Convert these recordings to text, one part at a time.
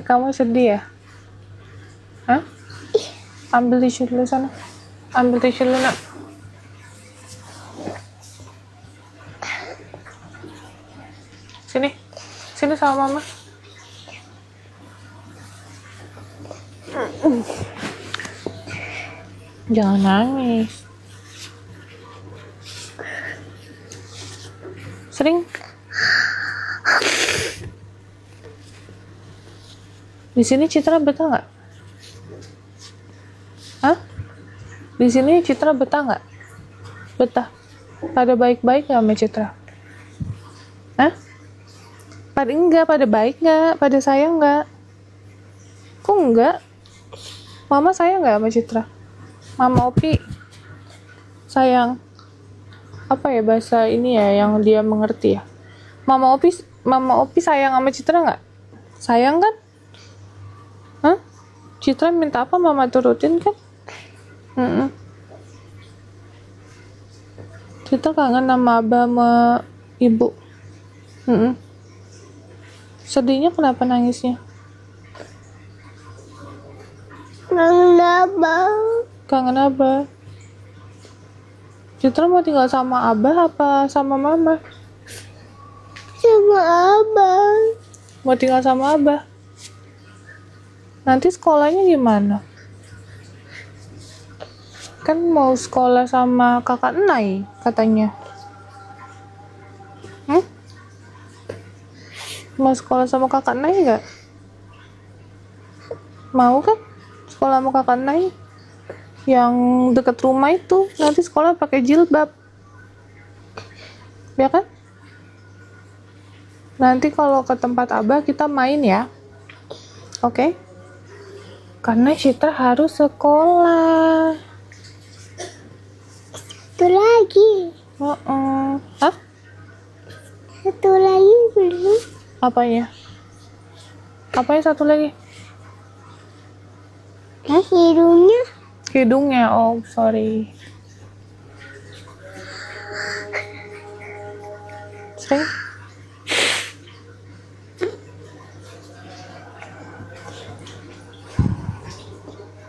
Kamu sedih ya? Hah? Ambil tisu dulu sana. Ambil tisu dulu, nak. Sini. Sini sama mama. Jangan nangis. Sering. Di sini Citra betah nggak? Hah? Di sini Citra betah nggak? Betah. Pada baik-baik nggak sama Citra? Hah? Pada baik nggak? Pada sayang nggak? Kok nggak? Mama sayang nggak sama Citra? Mama Opi sayang. Apa ya bahasa ini ya yang dia mengerti ya? Mama Opi sayang sama Citra nggak? Sayang kan? Hah? Citra minta apa mama turutin kan? Citra kangen sama abah sama ibu. Sedihnya kenapa nangisnya? Kangen abah. Kangen abah. Citra mau tinggal sama abah apa sama mama? Sama abah. Mau tinggal sama abah. Nanti sekolahnya gimana? Kan mau sekolah sama kakak Enai katanya. Mau sekolah sama kakak Enai nggak? Mau kan? Sekolah sama kakak Enai yang dekat rumah itu. Nanti sekolah pakai jilbab. Ya kan? Nanti kalau ke tempat abah kita main ya. Oke? Karena Citra harus sekolah. Satu lagi. Hah? Satu lagi belum. Apanya? Apanya satu lagi? Hidungnya. Hidungnya, oh sorry. Sering?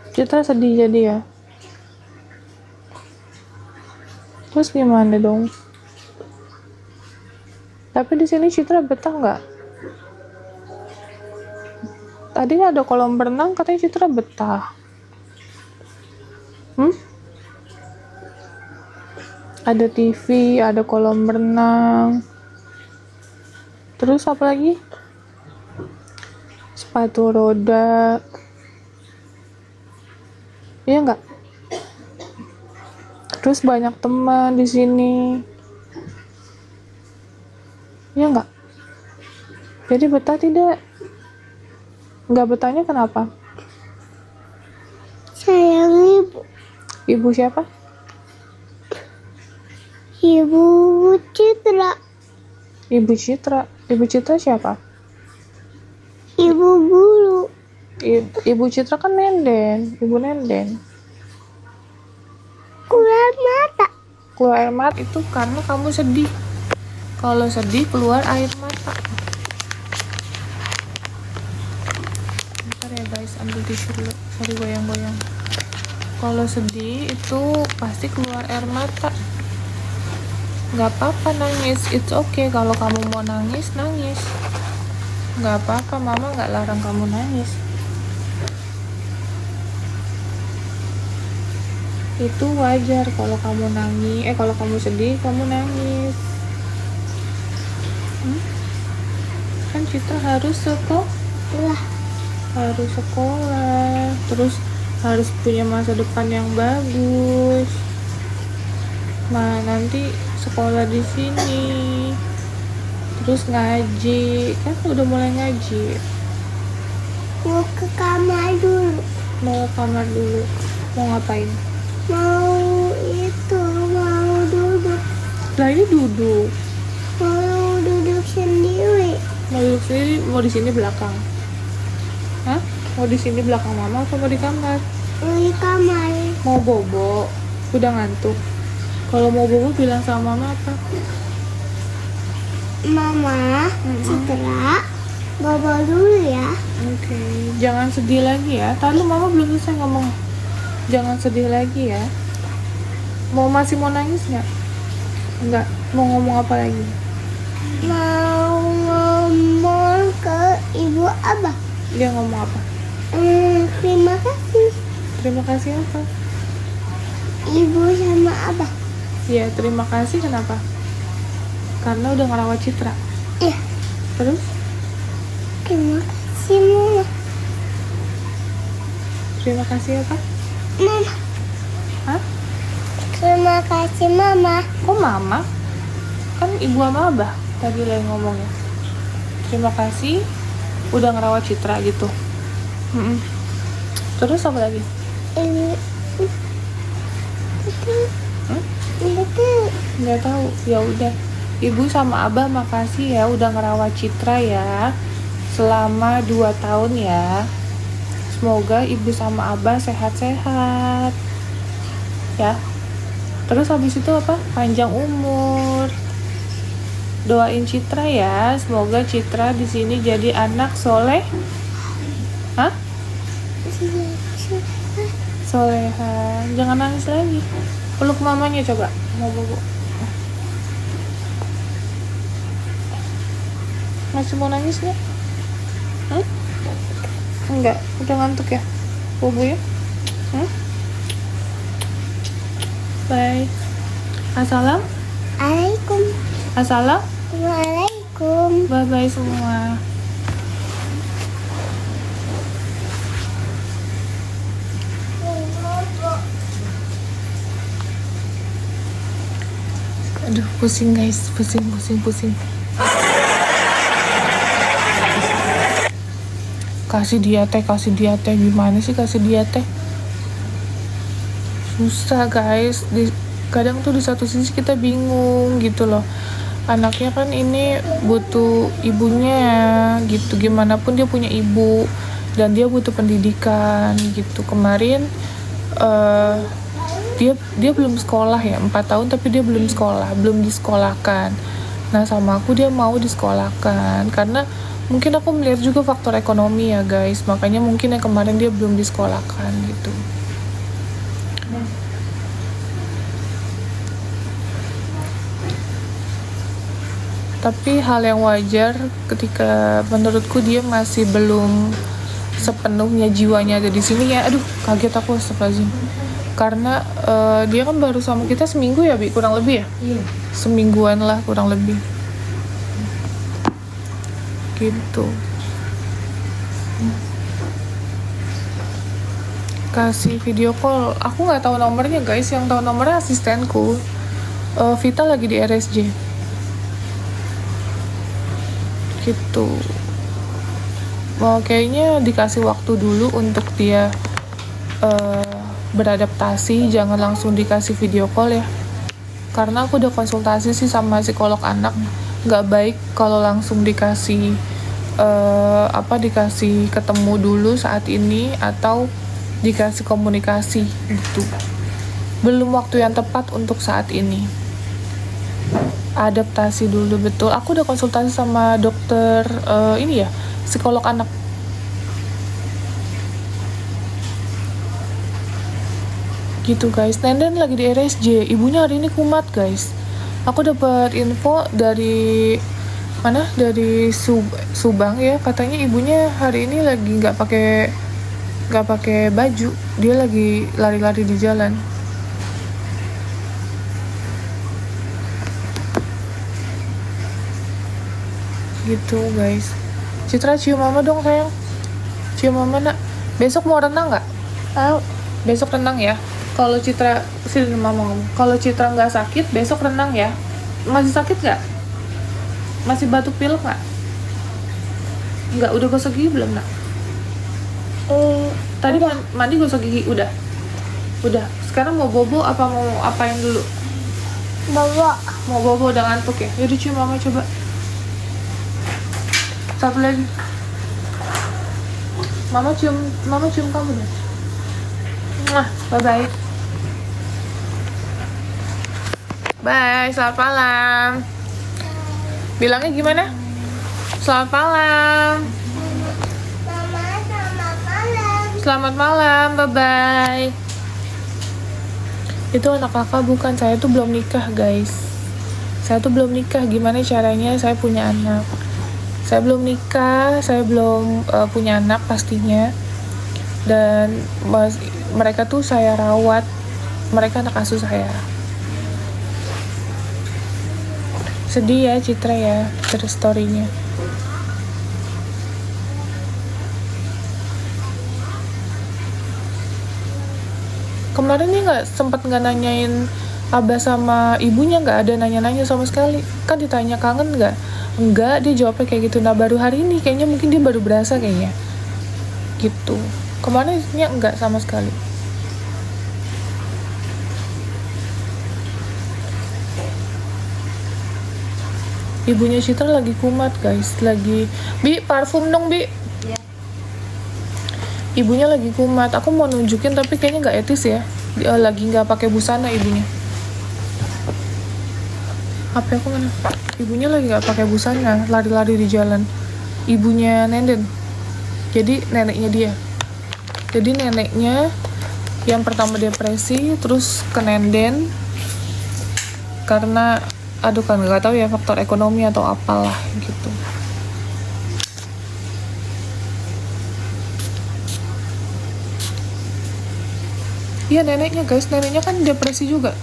Citra sedih jadi ya? Terus gimana dong? Tapi di sini Citra betah nggak? Tadi ada kolam berenang, katanya Citra betah. Ada TV, ada kolam berenang. Terus apa lagi? Sepatu roda. Iya nggak? Terus banyak teman di sini. Iya nggak? Jadi betah tidak? Nggak betahnya kenapa? Sayang ibu. Ibu siapa? Ibu Citra. Ibu Citra. Ibu Citra siapa? Ibu guru. Ibu Citra kan Nenden. Ibu Nenden. Keluar mata. Keluar air mata itu karena kamu sedih. Kalau sedih keluar air mata. Bentar ya guys, ambil tisu dulu. Sorry goyang-goyang. Kalau sedih itu pasti keluar air mata. Nggak apa-apa nangis, it's okay. Kalau kamu mau nangis, nangis. Nggak apa-apa, mama nggak larang kamu nangis. Itu wajar kalau kamu nangis, kalau kamu sedih, kamu nangis. Kan Citra harus sekolah. Harus sekolah, terus harus punya masa depan yang bagus. Nah, nanti sekolah di sini. Terus ngaji, kan udah mulai ngaji. Mau ke kamar dulu. Mau ke kamar dulu. Mau ngapain? Mau duduk. Lah ini duduk. Mau duduk sendiri. Mau duduk sendiri, mau di sini belakang. Hah? Mau di sini belakang mama atau mau di kamar? Mau di kamar. Mau bobo? Udah ngantuk. Kalau mau bobo bilang sama mama apa? Mama, Citra, Bobo dulu ya. Oke, jangan sedih lagi ya. Tadi mama belum selesai ngomong. Jangan sedih lagi ya. Masih mau nangis nggak? Enggak. Mau ngomong apa lagi? Mau ngomong ke ibu abah. Dia ngomong apa? Terima kasih Terima kasih apa? ibu sama abah. Ya, terima kasih kenapa? Karena udah ngerawat Citra. Ya, Terus? terima kasih mama. Terima kasih apa? Mama. Hah? Terima kasih mama. Kok mama? Kan ibu sama abah tadi lagi ngomongnya. Terima kasih udah ngerawat Citra gitu. Terus apa lagi? Ini Hmm? itu Nggak tahu. Ya udah. Ibu sama abah makasih ya udah ngerawat Citra ya. Selama 2 tahun ya. Semoga ibu sama abah sehat-sehat. Ya. Terus habis itu apa? Panjang umur. Doain Citra ya. Semoga Citra di sini jadi anak soleh. Hah? Soleha. Jangan nangis lagi. Peluk mamanya coba. Mau bobo. Masih mau nangis nggak? Enggak. Udah ngantuk ya? Bobo ya? Bye. Assalamualaikum. Waalaikum. Bye-bye semua. Aduh, pusing guys. Pusing. Kasih dia teh. Gimana sih kasih dia teh? Susah guys. Kadang tuh di satu sisi kita bingung gitu loh. Anaknya kan ini butuh ibunya gitu. Gimana pun dia punya ibu. Dan dia butuh pendidikan gitu. Kemarin dia belum sekolah ya, 4 tahun tapi dia belum sekolah, belum disekolahkan. Nah sama aku dia mau disekolahkan karena mungkin aku melihat juga faktor ekonomi ya guys, makanya mungkin yang kemarin dia belum disekolahkan gitu. Tapi hal yang wajar ketika menurutku dia masih belum sepenuhnya jiwanya ada di sini ya. Aduh, kaget aku astagfirullahaladzim. Karena dia kan baru sama kita seminggu ya, Bi, kurang lebih ya? Iya. Semingguan lah kurang lebih. Gitu. Kasih video call. Aku nggak tahu nomornya guys, yang tahu nomornya asistenku. Vita lagi di RSJ. Gitu. Kayaknya dikasih waktu dulu untuk dia beradaptasi, jangan langsung dikasih video call ya, karena aku udah konsultasi sih sama psikolog anak, nggak baik kalau langsung dikasih dikasih ketemu dulu saat ini atau dikasih komunikasi gitu. Belum waktu yang tepat untuk saat ini. Adaptasi dulu, betul. Aku udah konsultasi sama dokter psikolog anak. Gitu guys. Nenden lagi di RSJ, ibunya hari ini kumat guys. Aku dapat info dari mana, dari Subang ya, katanya ibunya hari ini lagi nggak pakai baju, dia lagi lari-lari di jalan. Gitu guys. Citra cium mama dong sayang, cium mama nak. Besok mau renang nggak? Besok renang ya. Kalau Citra, sini mama ngomong, kalau Citra nggak sakit, besok renang ya. Masih sakit nggak? Masih batuk pilek nggak? Nggak, udah gosok gigi belum nak? Tadi mandi gosok gigi udah. Sekarang mau bobo apa mau apain dulu? Bobo. Mau bobo, udah ngantuk ya? Yaudah cium mama coba. Satu lagi. Mama cium kamu deh. Bye-bye. Bye, selamat malam. Bilangnya gimana? Selamat malam. Mama, selamat malam. Selamat malam, bye-bye. Itu anak kakak bukan, saya tuh belum nikah guys. Saya tuh belum nikah, gimana caranya saya punya anak. Saya belum nikah, saya belum punya anak pastinya. Dan mereka tuh saya rawat, mereka anak asuh saya. Sedih ya Citra ya, cerita story-nya. Kemarin nih sempat nggak nanyain Abah sama ibunya, nggak ada nanya-nanya sama sekali. Kan ditanya kangen nggak? Enggak, dia jawabnya kayak gitu. Nah baru hari ini kayaknya mungkin dia baru berasa kayaknya. Gitu. Kemarinnya enggak sama sekali. Ibunya Citra lagi kumat guys, lagi Bi parfum dong Bi. Ibunya lagi kumat. Aku mau nunjukin tapi kayaknya nggak etis ya. Dia lagi nggak pakai busana ibunya. HP aku mana? Ibunya lagi nggak pakai busana, lari-lari di jalan. Ibunya Nenden. Jadi neneknya dia. Jadi neneknya yang pertama depresi, terus ke Nenden karena aduh kan nggak tahu ya faktor ekonomi atau apalah gitu. Iya neneknya guys, neneknya kan depresi juga.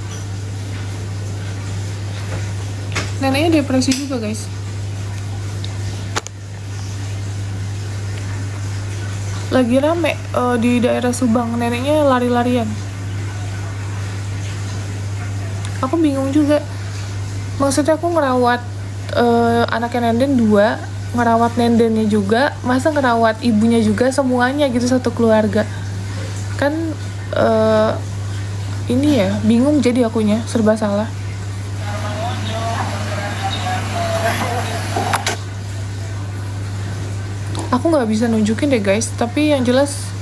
Neneknya depresi juga guys. Lagi rame di daerah Subang, neneknya lari-larian. Aku bingung juga. Maksudnya aku ngerawat anaknya Nenden 2, ngerawat Nendennya juga, masa ngerawat ibunya juga, semuanya gitu satu keluarga. Kan ini ya bingung jadi akunya, serba salah. Aku nggak bisa nunjukin deh guys, tapi yang jelas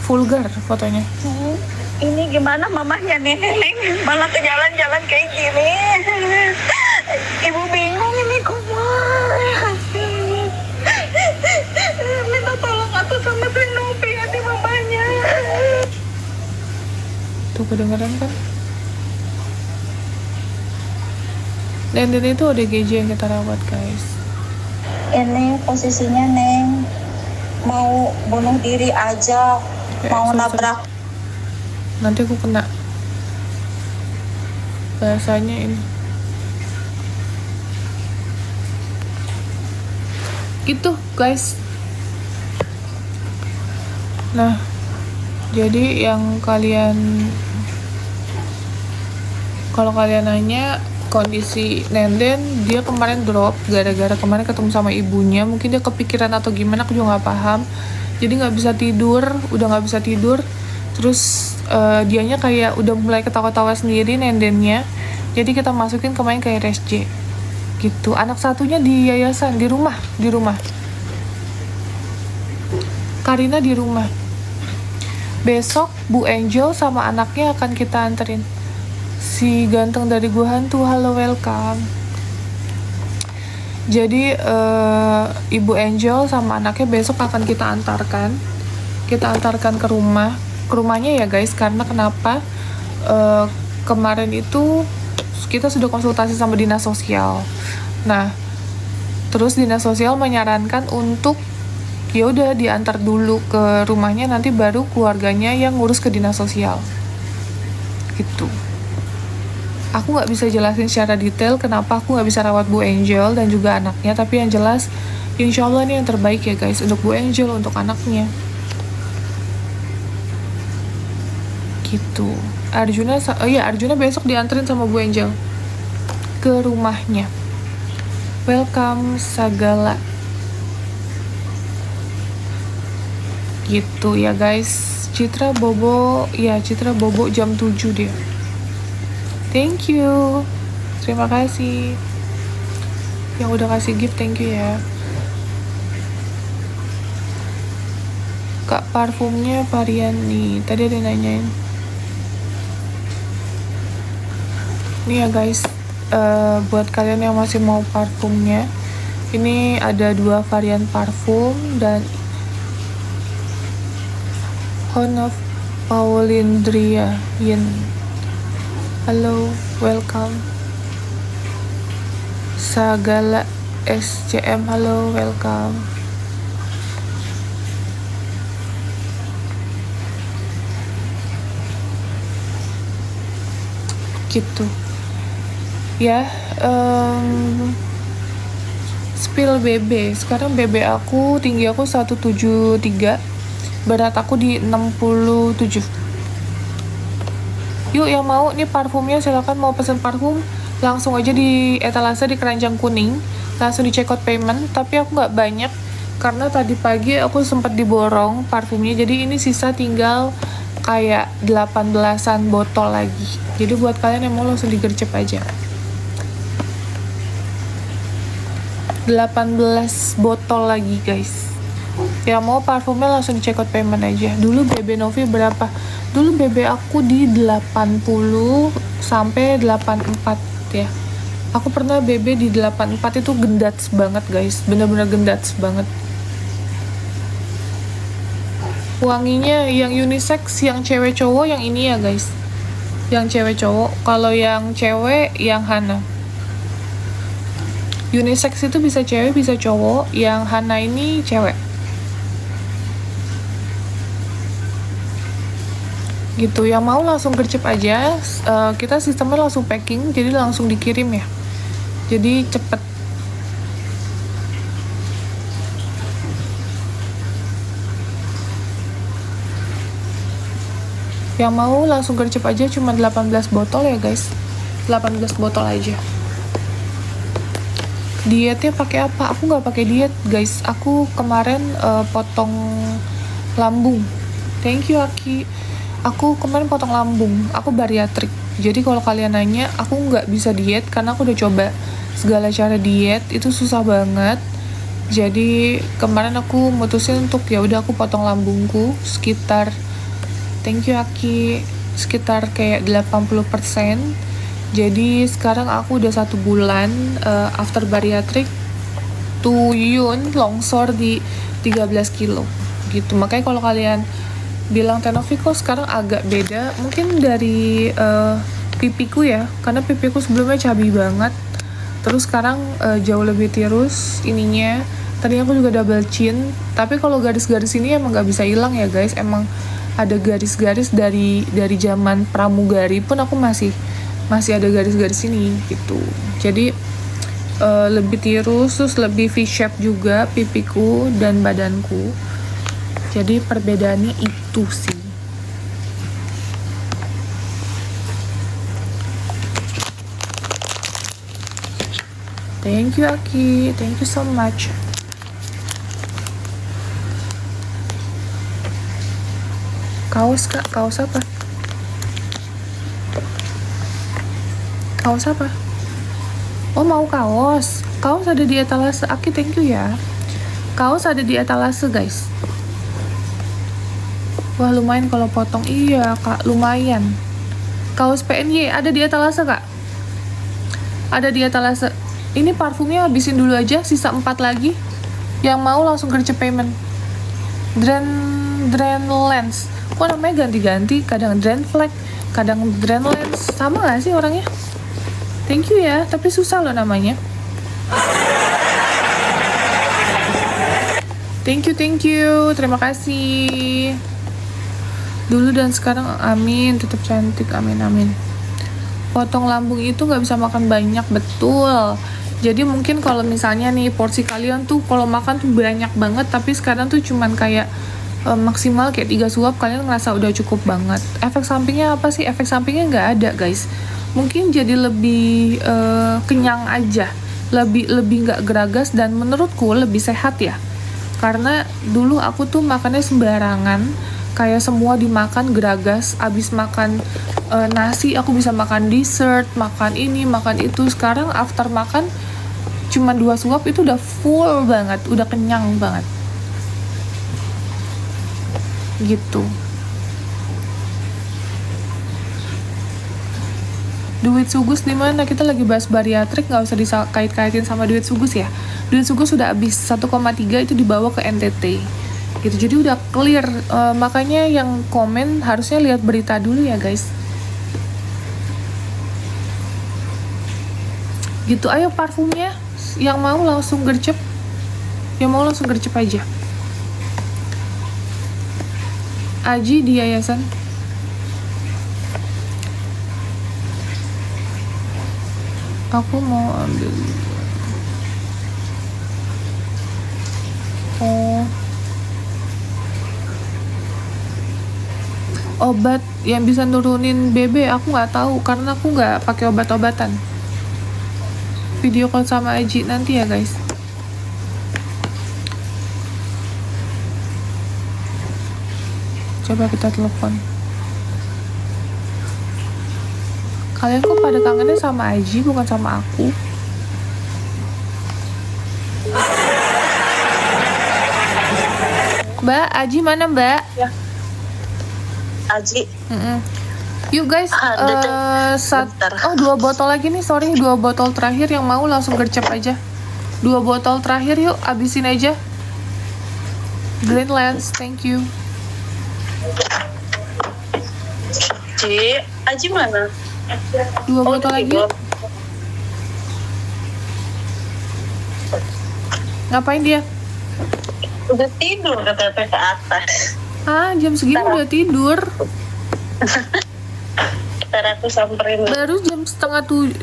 vulgar fotonya. Ini gimana mamahnya Neneng malah ke jalan-jalan kayak gini. Ibu bingung ini kumaha. Minta tolong atuh sama Nopi hati mamanya. Tuh kedengeran kan? Nenden itu ODGJ yang kita rawat guys. Ini posisinya Neng mau bunuh diri aja, mau nabrak. Nanti aku kena bahasanya ini. Gitu guys. Nah, jadi yang kalau kalian nanya kondisi Nenden, dia kemarin drop gara-gara kemarin ketemu sama ibunya. Mungkin dia kepikiran atau gimana, aku juga nggak paham. Jadi nggak bisa tidur, udah nggak bisa tidur. Terus dianya kayak udah mulai ketawa-tawa sendiri Nendennya. Jadi kita masukin kemarin ke RSJ gitu. Anak satunya di yayasan, di rumah. Karina di rumah. Besok Bu Angel sama anaknya akan kita anterin. Si ganteng dari Gua Hantu, halo welcome. Jadi Ibu Angel sama anaknya besok akan kita antarkan ke rumahnya ya guys. Karena kenapa kemarin itu kita sudah konsultasi sama dinas sosial. Nah terus dinas sosial menyarankan untuk ya udah diantar dulu ke rumahnya, nanti baru keluarganya yang ngurus ke dinas sosial gitu. Aku nggak bisa jelasin secara detail kenapa aku nggak bisa rawat Bu Angel dan juga anaknya, tapi yang jelas insya Allah ini yang terbaik ya guys untuk Bu Angel, untuk anaknya gitu. Arjuna besok dianterin sama Bu Angel ke rumahnya. Welcome Sagala gitu ya guys. Citra Bobo jam 7 dia. Thank you, terima kasih yang udah kasih gift, thank you ya Kak. Parfumnya varian nih, tadi ada yang nanyain nih ya guys. Buat kalian yang masih mau parfumnya, Ini ada 2 varian parfum dan Honor Paulindria Yin. Halo, welcome. Sagala SCM, halo, welcome. Gitu ya. Spill BB. Sekarang BB aku, tinggi aku 173, berat aku di 67. Yuk yang mau nih parfumnya silakan, mau pesen parfum langsung aja di etalase di keranjang kuning, langsung di check out payment. Tapi aku nggak banyak karena tadi pagi aku sempat diborong parfumnya, jadi ini sisa tinggal kayak 18-an botol lagi. Jadi buat kalian yang mau langsung digercep aja. 18 botol lagi guys. Yang mau parfumnya langsung di check out payment aja. Dulu BB Novi berapa? Dulu BB aku di 80 sampai 84 ya. Aku pernah BB di 84, itu gendats banget guys. Bener-bener gendats banget. Wanginya yang unisex, yang cewek cowok yang ini ya guys. Yang cewek cowok. Kalau yang cewek yang Hana. Unisex itu bisa cewek bisa cowok. Yang Hana ini cewek. Gitu. Yang mau langsung gercep aja. Kita sistemnya langsung packing, jadi langsung dikirim ya. Jadi cepet. Yang mau langsung gercep aja, cuma 18 botol ya guys. 18 botol aja. Dietnya pakai apa? Aku nggak pakai diet guys. Aku kemarin potong lambung. Thank you Aki. Aku kemarin potong lambung. Aku bariatrik. Jadi kalau kalian nanya, aku nggak bisa diet karena aku udah coba segala cara diet, itu susah banget. Jadi kemarin aku mutusin untuk ya udah aku potong lambungku sekitar, thank you Aki, sekitar kayak 80%. Jadi sekarang aku udah 1 bulan after bariatrik, tuyun longsor di 13 kilo gitu. Makanya kalau kalian bilang Tenovi kok sekarang agak beda, mungkin dari pipiku ya, karena pipiku sebelumnya cabi banget, terus sekarang jauh lebih tirus ininya. Tadinya aku juga double chin, tapi kalau garis-garis ini emang gak bisa hilang ya guys. Emang ada garis-garis dari zaman pramugari pun aku masih ada garis-garis ini gitu. Jadi lebih tirus, terus lebih V-shape juga pipiku dan badanku. Jadi perbedaannya itu sih. Thank you Aki, thank you so much. Kaos kak, kaos apa? Kaos apa? Oh mau kaos. Kaos ada di etalase. Aki thank you ya. Kaos ada di etalase guys. Wah lumayan kalau potong. Iya kak, lumayan. Kaos PNY ada di etalase kak. Ada di etalase. Ini parfumnya habisin dulu aja, sisa 4 lagi. Yang mau langsung gercep payment. Dren Lens. Kok namanya ganti-ganti, kadang Dren Flag, kadang Dren Lens. Sama gak sih orangnya? Thank you ya, tapi susah loh namanya. Thank you, terima kasih. Dulu dan sekarang, amin, tetap cantik, amin. Potong lambung itu gak bisa makan banyak, betul. Jadi mungkin kalau misalnya nih porsi kalian tuh kalau makan tuh banyak banget, tapi sekarang tuh cuman kayak maksimal kayak 3 suap, kalian ngerasa udah cukup banget. Efek sampingnya apa sih? Efek sampingnya nggak ada guys. Mungkin jadi lebih kenyang aja, lebih nggak geragas, dan menurutku lebih sehat ya. Karena dulu aku tuh makannya sembarangan, kayak semua dimakan geragas. Abis makan nasi aku bisa makan dessert, makan ini, makan itu. Sekarang after makan cuma 2 suap itu udah full banget, udah kenyang banget. Gitu. Duit Sugus di mana? Kita lagi bahas bariatrik, nggak usah dikait-kaitin sama duit Sugus ya. Duit Sugus sudah habis 1,3 itu dibawa ke NTT. Gitu. Jadi udah clear. Makanya yang komen harusnya lihat berita dulu ya, guys. Gitu. Ayo parfumnya yang mau langsung gercep. Yang mau langsung gercep aja. Aji di yayasan. Aku mau ambil. Oh. Obat yang bisa nurunin BB aku nggak tahu karena aku nggak pakai obat-obatan. Video call sama Aji nanti ya, guys. Coba kita telepon. Kalian kok pada kangennya sama Aji bukan sama aku? Mbak, Aji mana Mbak? Ya. Aji. Yuk guys, bentar. 2 botol lagi nih, sorry 2 botol terakhir yang mau langsung gercep aja. 2 botol terakhir yuk, abisin aja. Greenlands, thank you. Aji mana? 2 botol lagi. Ngapain dia? Udah tidur katanya ke atas. Jam segini udah tidur. Ntar aku samperin. Baru jam setengah 8.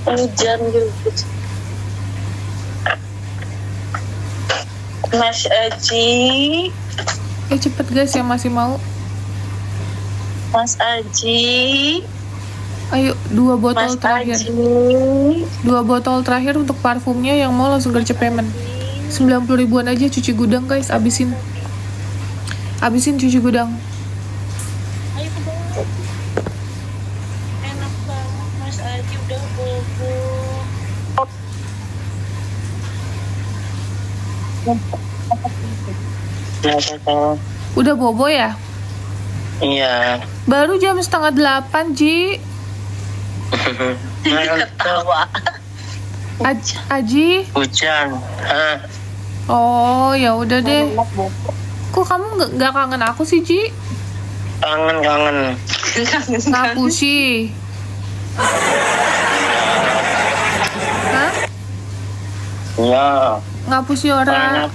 Hujan gitu. Mas Aji. Cepet guys yang masih mau. Mas Aji. Ayo 2 botol Mas terakhir. Aji. 2 botol terakhir untuk parfumnya yang mau langsung gercep payment. 90 ribuan aja cuci gudang guys, abisin cuci gudang. Ayo ke bawah. Enak banget Mas Aji udah bobo. Udah bobo ya? Iya. Baru jam setengah 8 Ji. Ketawa. Aji. Hujan. Oh ya udah deh. Kok kamu nggak kangen aku sih Ji? Kangen. Ngapusi. Hah? Iya. Ngapusi orang.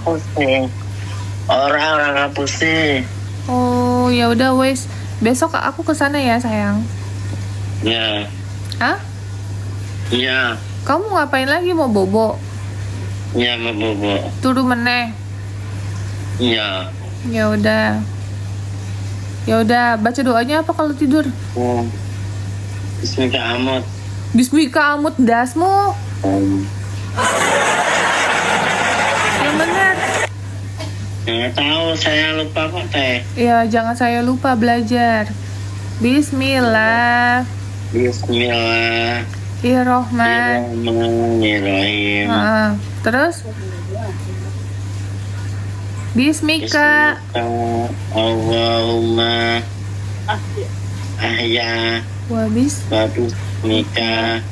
Orang ngapusi. Oh ya udah wes. Besok aku kesana ya sayang. Iya. Hah? Iya. Kamu ngapain lagi, mau bobo? Iya mau bobo. Turu meneh. Iya. Ya udah. Ya udah, baca doanya apa kalau tidur? Bismillah. Bismika amut dasmu. Yang bener. Nggak tahu, saya lupa kok teh. Ya jangan saya lupa belajar. Bismillah. Bismillahirrahmanirrahim. Terus? Bismika. Allahumma ahya Wabis. wa bismika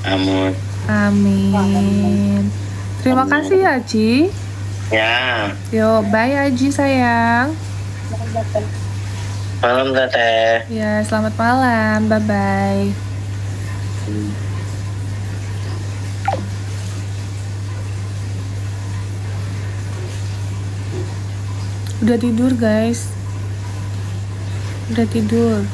amut. Amin. Terima kasih ya Ci. Ya. Yo, bye Aji sayang. Malam teteh. Ya, selamat malam. Bye-bye. Udah tidur guys. Udah tidur.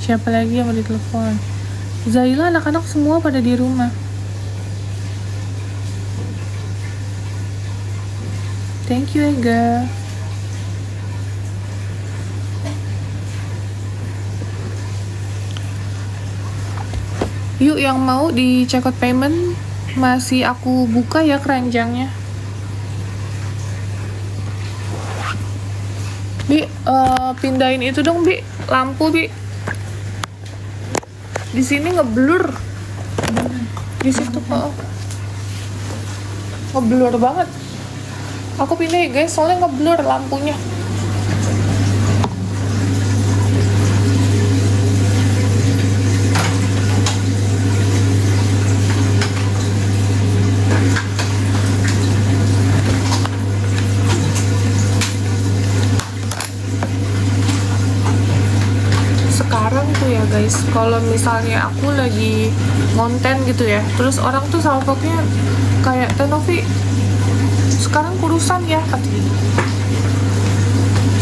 Siapa lagi yang mau ditelepon? Zaila, anak-anak semua pada di rumah. Thank you Ega. Yuk yang mau di check out payment masih aku buka ya keranjangnya. Bi, pindahin itu dong Bi, lampu Bi. Di sini ngeblur. Di situ kok. ngeblur banget. Aku pindah ya guys, soalnya ngeblur lampunya. Sekarang tuh ya guys, kalau misalnya aku lagi konten gitu ya, terus orang tuh salvoknya kayak, Teh Novi sekarang kurusan ya katanya.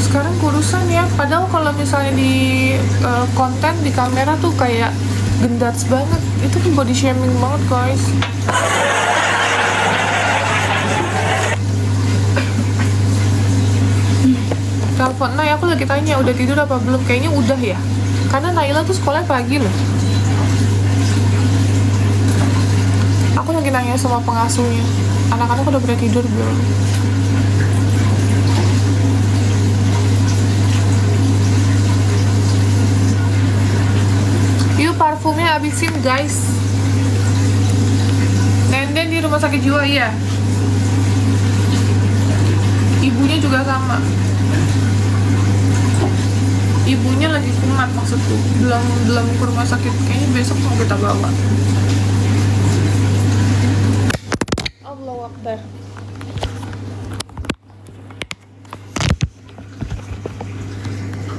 Sekarang kurusan ya, padahal kalau misalnya di konten di kamera tuh kayak gendats banget. Itu tuh body shaming banget guys. Telepon Nay, aku lagi tanya udah tidur apa belum, kayaknya udah ya, karena Naila tuh sekolahnya pagi loh. Aku lagi nanya sama pengasuhnya, anak-anak udah pada tidur belum. Yuk parfumnya habisin guys. Nenden di rumah sakit jiwa ya. Ibunya juga sama. Ibunya lagi kumat maksudku. Belum ke rumah sakit. Kayaknya besok mau kita bawa. Allahu Akbar.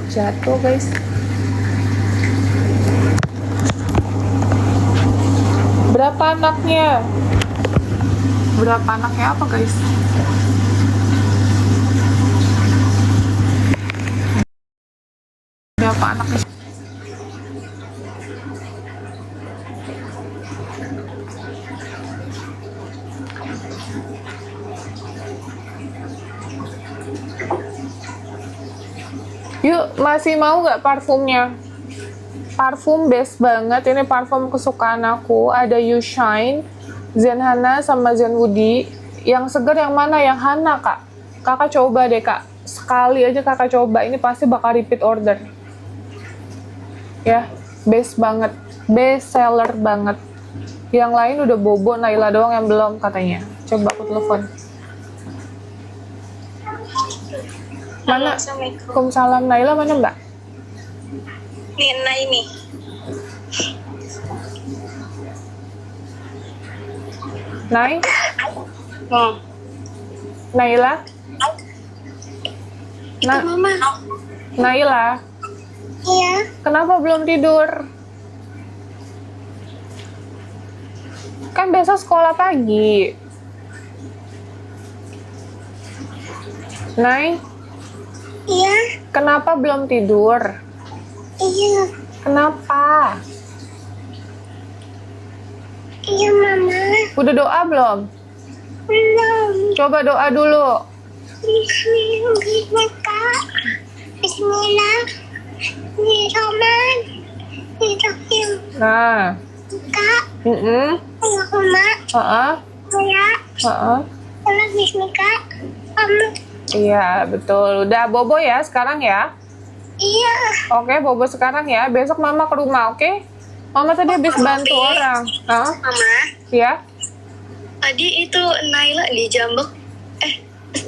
Jatuh guys. Berapa anaknya? Berapa anaknya apa guys? Berapa anaknya? Yuk, masih mau nggak parfumnya? Parfum best banget, ini parfum kesukaan aku. Ada You Shine, Zen Hana sama Zen Woody. Yang seger yang mana? Yang Hana kak. Kakak coba deh kak, sekali aja kakak coba, ini pasti bakal repeat order. Ya, best banget, best seller banget. Yang lain udah bobo, Naila doang yang belum katanya. Coba aku telepon. Mana? Waalaikumsalam. Naila mana mbak? Nina ini. Nay? Naila? Mama. Naila? Iya. Kenapa belum tidur? Kan besok sekolah pagi. Nay? Iya. Kenapa belum tidur? Iya. Kenapa? Iya mama. Udah doa belum? Belum. Coba doa dulu. Bismillah. Bismillah. Bismillahirrahmanirrahim. Nah. Kak. Allahumma. Ya. Allah bismika. Iya, betul. Udah bobo ya sekarang ya? Iya. Oke, bobo sekarang ya. Besok mama ke rumah, oke? Mama tadi habis bantu orang. Hah? Mama. Ya? Tadi itu Naila dijambak.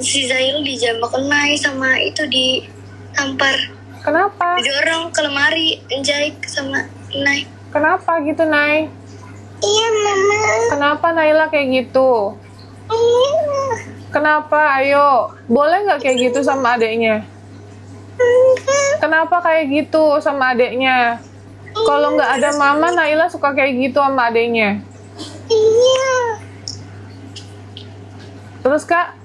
Si Zail dijambak Nay sama itu ditampar. Kenapa? Didorong ke lemari, menjahit sama Nay. Kenapa gitu, Nay? Iya mama. Kenapa Naila kayak gitu? Iya. Kenapa? Ayo. Boleh nggak kayak gitu sama adeknya? Kenapa kayak gitu sama adeknya? Kalau nggak ada mama, Naila suka kayak gitu sama adeknya. Iya. Terus kak?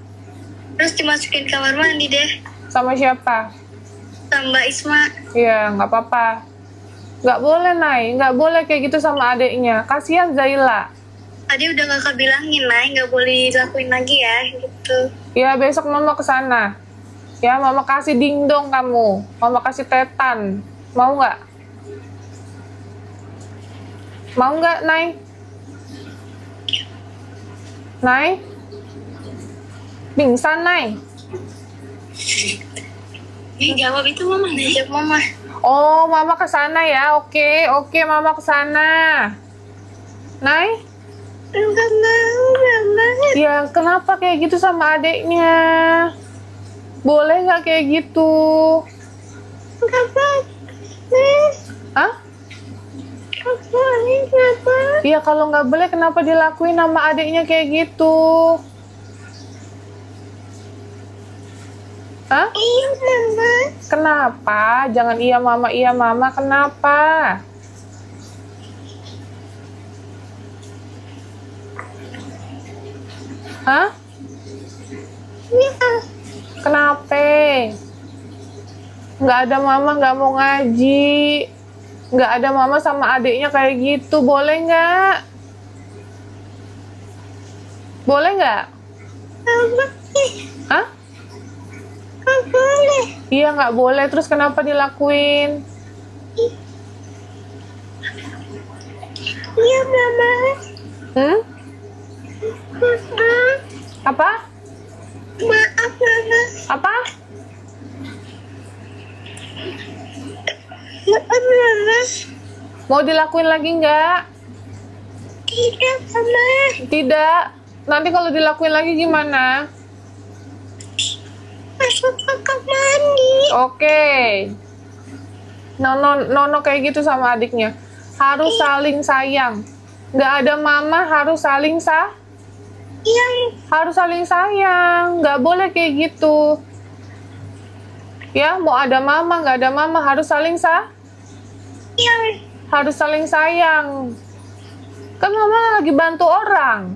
Terus dimasukin kamar mandi deh. Sama siapa? Tambah Isma. Iya, nggak apa-apa. Nggak boleh, Nay. Nggak boleh kayak gitu sama adeknya. Kasihan Zaila. Tadi udah kakak bilangin, Nay, nggak boleh dilakuin lagi ya, gitu. Ya, besok mama kesana. Ya, mama kasih dingdong kamu. Mama kasih tetan. Mau nggak? Mau nggak, Nay? Nay? Pingsan, Nay? Jawab itu mama, jawab mama. Oh, mama kesana ya. Oke, mama kesana. Nay? Enggak mau, Mama. Ya, kenapa kayak gitu sama adiknya? Boleh nggak kayak gitu? Enggak boleh. Hah? Enggak boleh, Mama. Iya, kalau nggak boleh kenapa dilakuin sama adiknya kayak gitu? Hah? Iya, Mama. Kenapa? Jangan iya mama, kenapa? Hah? Iya. Kenapa? Nggak ada mama nggak mau ngaji. Nggak ada mama sama adiknya kayak gitu. Boleh nggak? Boleh nggak? Mama. Hah? Enggak boleh. Iya nggak boleh. Terus kenapa dilakuin? Iya, Mama. Hmm? Maaf. Apa? Maaf, Mama. Apa? Maaf, Mama. Mau dilakuin lagi nggak? Tidak, Mama. Tidak. Nanti kalau dilakuin lagi gimana? Masuk ke kamar mandi. Oke. Nono kayak gitu sama adiknya. Harus saling sayang. Nggak ada mama, harus saling Yang harus saling sayang. Nggak boleh kayak gitu. Ya, mau ada mama, nggak ada mama, harus saling yang harus saling sayang. Kan mama lagi bantu orang.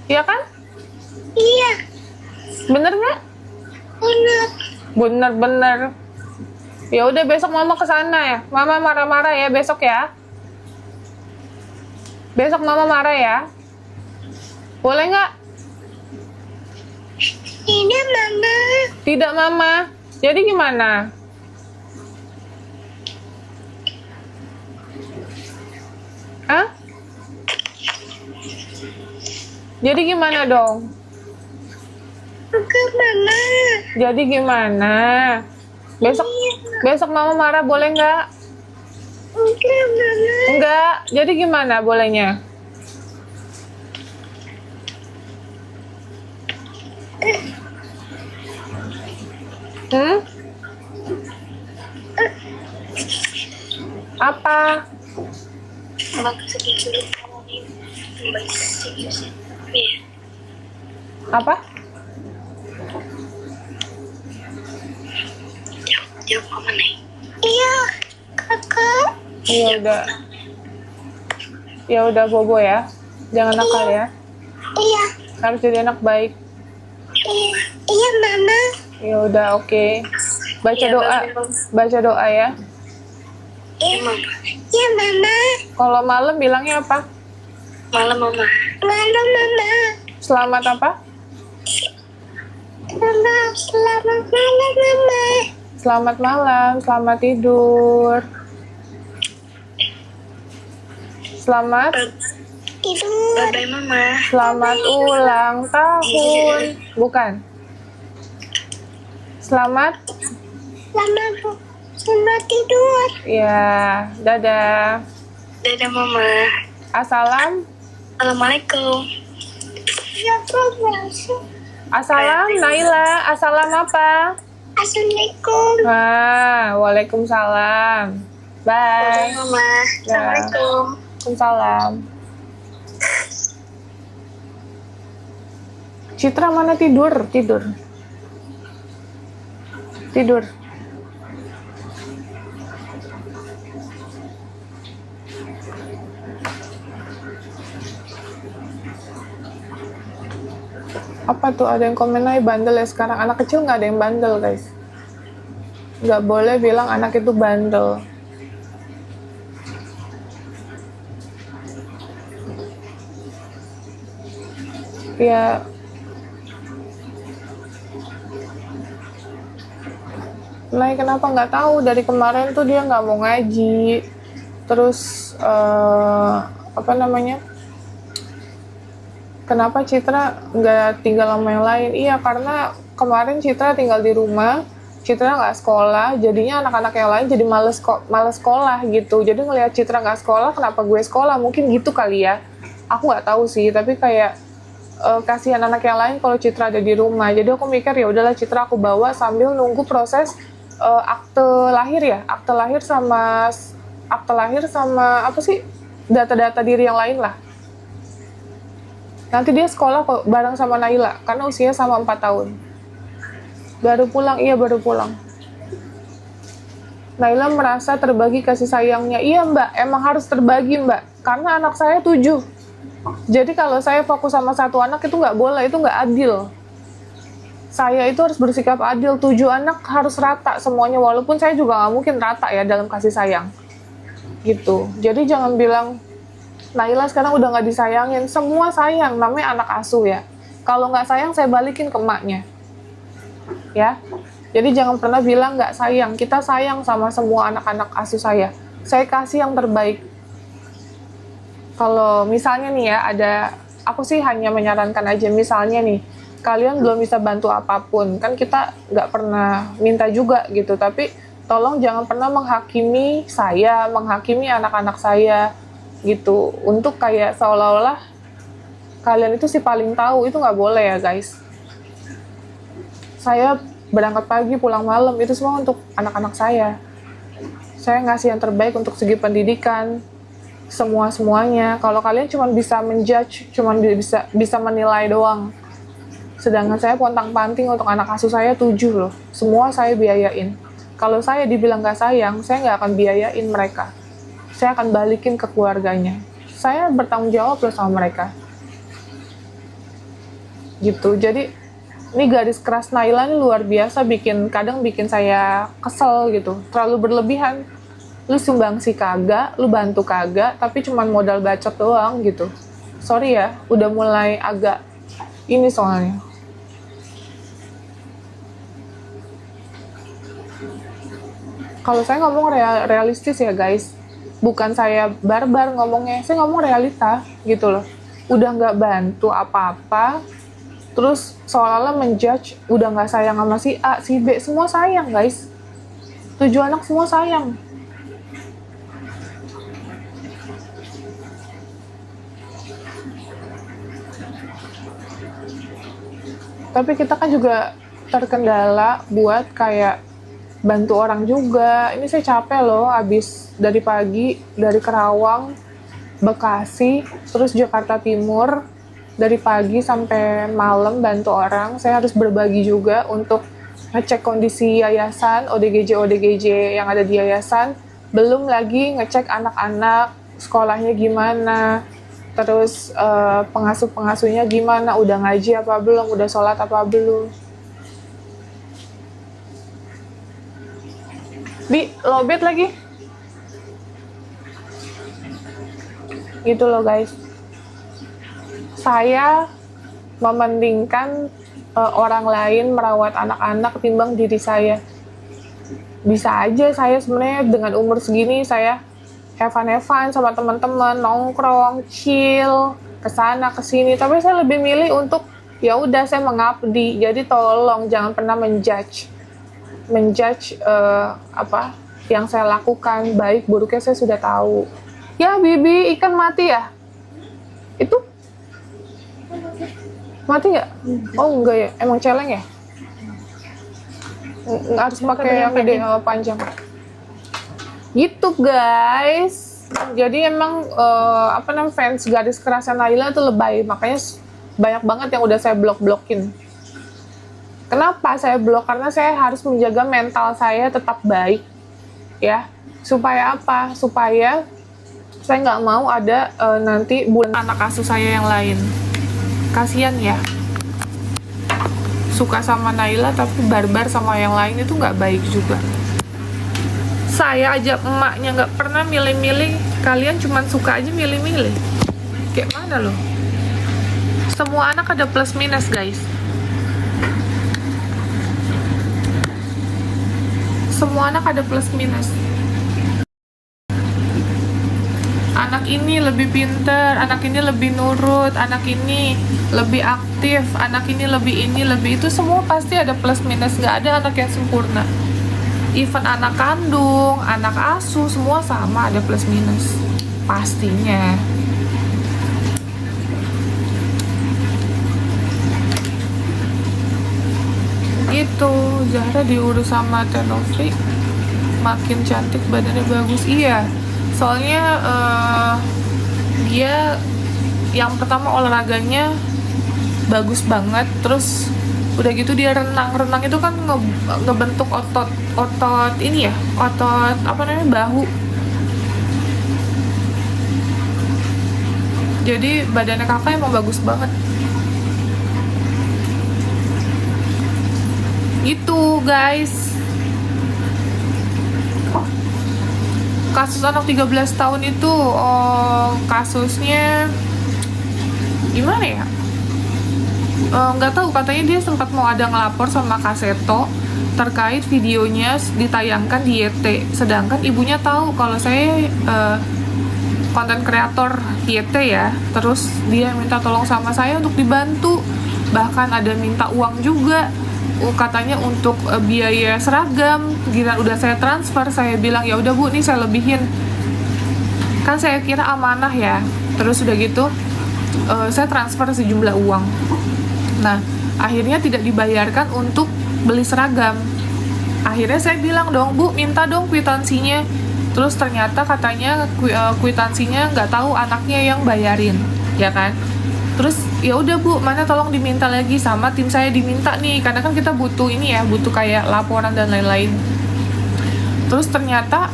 Iya kan? iya Bener nggak? benar. Bener-bener. Ya udah besok mama ke sana ya. Mama marah-marah ya besok ya. Besok mama marah ya. Boleh nggak? Tidak, Mama. Tidak mama. Jadi gimana? Hah? Jadi gimana dong? Enggak, Mama. Jadi gimana? Besok mama marah boleh nggak? Enggak, Mama. Enggak. Jadi gimana bolehnya? Hmm? Apa? Mbak sedikit kamu nih. Mbak sedikit. Iya. Apa? Jawab mama nih. Iya, Kakak. Ya udah. Ya udah bobo ya. Jangan nakal ya. Iya, Harus jadi anak baik. iya, iya, Mama. Ya udah oke. Baca Iya, doa. Bagus. Baca doa ya. Iya, Mama. iya, Mama. Kalau malam bilangnya apa? Malam mama. Malam, Mama. Selamat apa? Mama, selamat malam, Mama. Selamat malam, selamat tidur. Selamat Tidur. Bye bye mama. Selamat ulang tahun. Bukan. Selamat Selamat tidur. ya, dadah. Dadah mama. Assalamualaikum. Ya, Mama. Assalam Naila. Assalam apa? Assalamualaikum. Waalaikumsalam. Bye. Bye mama. Assalamualaikum. Waalaikumsalam. Citra mana tidur? Tidur. Apa tuh ada yang komen aja bandel ya sekarang. Anak kecil nggak ada yang bandel guys. Nggak boleh bilang anak itu bandel. Ya Lai kenapa nggak tahu dari kemarin tuh dia nggak mau ngaji, terus apa namanya, kenapa Citra nggak tinggal sama yang lain? Iya karena kemarin Citra tinggal di rumah Citra nggak sekolah, jadinya anak-anak yang lain jadi males sekolah gitu. Jadi ngelihat Citra nggak sekolah, kenapa gue sekolah? Mungkin gitu kali ya. Aku nggak tahu sih, tapi kayak kasihan anak yang lain kalau Citra ada di rumah. Jadi aku mikir ya udahlah Citra aku bawa sambil nunggu proses akte lahir ya, akte lahir sama apa sih, data-data diri yang lain lah. Nanti dia sekolah kok bareng sama Naila karena usia sama 4 tahun. Baru pulang, iya baru pulang. Naila merasa terbagi kasih sayangnya. Iya mbak, emang harus terbagi mbak. Karena anak saya 7. Jadi kalau saya fokus sama satu anak itu nggak boleh, itu nggak adil. Saya itu harus bersikap adil. 7 anak harus rata semuanya. Walaupun saya juga nggak mungkin rata ya dalam kasih sayang. Gitu. Jadi jangan bilang, Naila sekarang udah nggak disayangin. Semua sayang, namanya anak asuh ya. Kalau nggak sayang, saya balikin ke emaknya. Ya, jadi jangan pernah bilang nggak sayang. Kita sayang sama semua anak-anak asuh saya. Saya kasih yang terbaik. Kalau misalnya nih ya, aku sih hanya menyarankan aja, misalnya nih, kalian belum bisa bantu apapun, kan kita nggak pernah minta juga gitu, tapi tolong jangan pernah menghakimi saya, menghakimi anak-anak saya gitu, untuk kayak seolah-olah kalian itu si paling tahu, itu nggak boleh ya guys. Saya berangkat pagi, pulang malam, itu semua untuk anak-anak saya. Saya ngasih yang terbaik untuk segi pendidikan, semuanya. Kalau kalian cuma bisa menjudge, cuma bisa menilai doang. Sedangkan saya pontang-panting untuk anak asuh saya 7 loh. Semua saya biayain. Kalau saya dibilang nggak sayang, saya nggak akan biayain mereka. Saya akan balikin ke keluarganya. Saya bertanggung jawab loh sama mereka. Gitu, jadi ini garis keras Naila ini luar biasa, kadang bikin saya kesel gitu, terlalu berlebihan. Lu sumbangsi kagak, lu bantu kagak, tapi cuman modal bacot doang gitu. Sorry ya, udah mulai agak ini soalnya. Kalau saya ngomong realistis ya guys, bukan saya barbar ngomongnya, saya ngomong realita gitu loh. Udah nggak bantu apa-apa, terus seolah-olah menjudge, udah nggak sayang sama si A, si B, semua sayang guys. 7 anak semua sayang. Tapi kita kan juga terkendala buat kayak bantu orang juga. Ini saya capek loh, abis dari pagi, dari Kerawang, Bekasi, terus Jakarta Timur, dari pagi sampai malam bantu orang. Saya harus berbagi juga untuk ngecek kondisi yayasan, ODGJ yang ada di yayasan. Belum lagi ngecek anak-anak, sekolahnya gimana, terus pengasuh-pengasuhnya gimana, udah ngaji apa belum, udah sholat apa belum. Di lobet lagi. Gitu loh guys. Saya mementingkan orang lain merawat anak-anak timbang diri saya. Bisa aja saya sebenarnya dengan umur segini saya have fun sama teman-teman, nongkrong, chill, kesana kesini. Tapi saya lebih milih untuk ya udah saya mengabdi. Jadi tolong jangan pernah menjudge apa yang saya lakukan, baik buruknya saya sudah tahu. Ya Bibi, ikan mati ya? Itu mati nggak? Oh enggak ya, emang celeng ya? Nggak harus pakai yang gede panjang. Gitu guys. Jadi emang fans garis kerasnya Naila tuh lebay, makanya banyak banget yang udah saya blok-blokin. Kenapa saya blok? Karena saya harus menjaga mental saya tetap baik, ya. Supaya apa? Supaya saya nggak mau ada nanti bulan anak asuh saya yang lain. Kasian ya. Suka sama Naila tapi barbar sama yang lain itu nggak baik juga. Saya aja emaknya nggak pernah milih-milih, kalian cuman suka aja milih-milih. Kayak mana loh? Semua anak ada plus minus guys. Semua anak ada plus minus. Anak anak ini lebih pinter, anak ini lebih nurut, anak ini lebih aktif, anak ini lebih itu, semua pasti ada plus minus, nggak ada anak yang sempurna. Even anak kandung, anak asuh, semua sama ada plus minus pastinya. Itu Zahra diurus sama Tenovi, makin cantik, badannya bagus. Iya, soalnya dia yang pertama olahraganya bagus banget, terus udah gitu dia renang itu kan ngebentuk otot ini ya, otot apa namanya, bahu. Jadi badannya kakak emang bagus banget. Itu guys, kasus anak 13 tahun itu kasusnya gimana ya, nggak tahu, katanya dia sempat mau ada ngelapor sama Kak Seto terkait videonya ditayangkan di YT, sedangkan ibunya tahu kalau saya konten kreator YT ya, terus dia minta tolong sama saya untuk dibantu, bahkan ada minta uang juga, katanya untuk biaya seragam. Gila, udah saya transfer, saya bilang ya udah Bu, nih saya lebihin, kan saya kira amanah ya. Terus udah gitu saya transfer sejumlah uang. Nah, akhirnya tidak dibayarkan untuk beli seragam. Akhirnya saya bilang dong, Bu, minta dong kwitansinya. Terus ternyata katanya kwitansinya nggak tahu anaknya yang bayarin, ya kan? Terus ya udah Bu, mana tolong diminta lagi, sama tim saya diminta nih, karena kan kita butuh ini ya, butuh kayak laporan dan lain-lain. Terus ternyata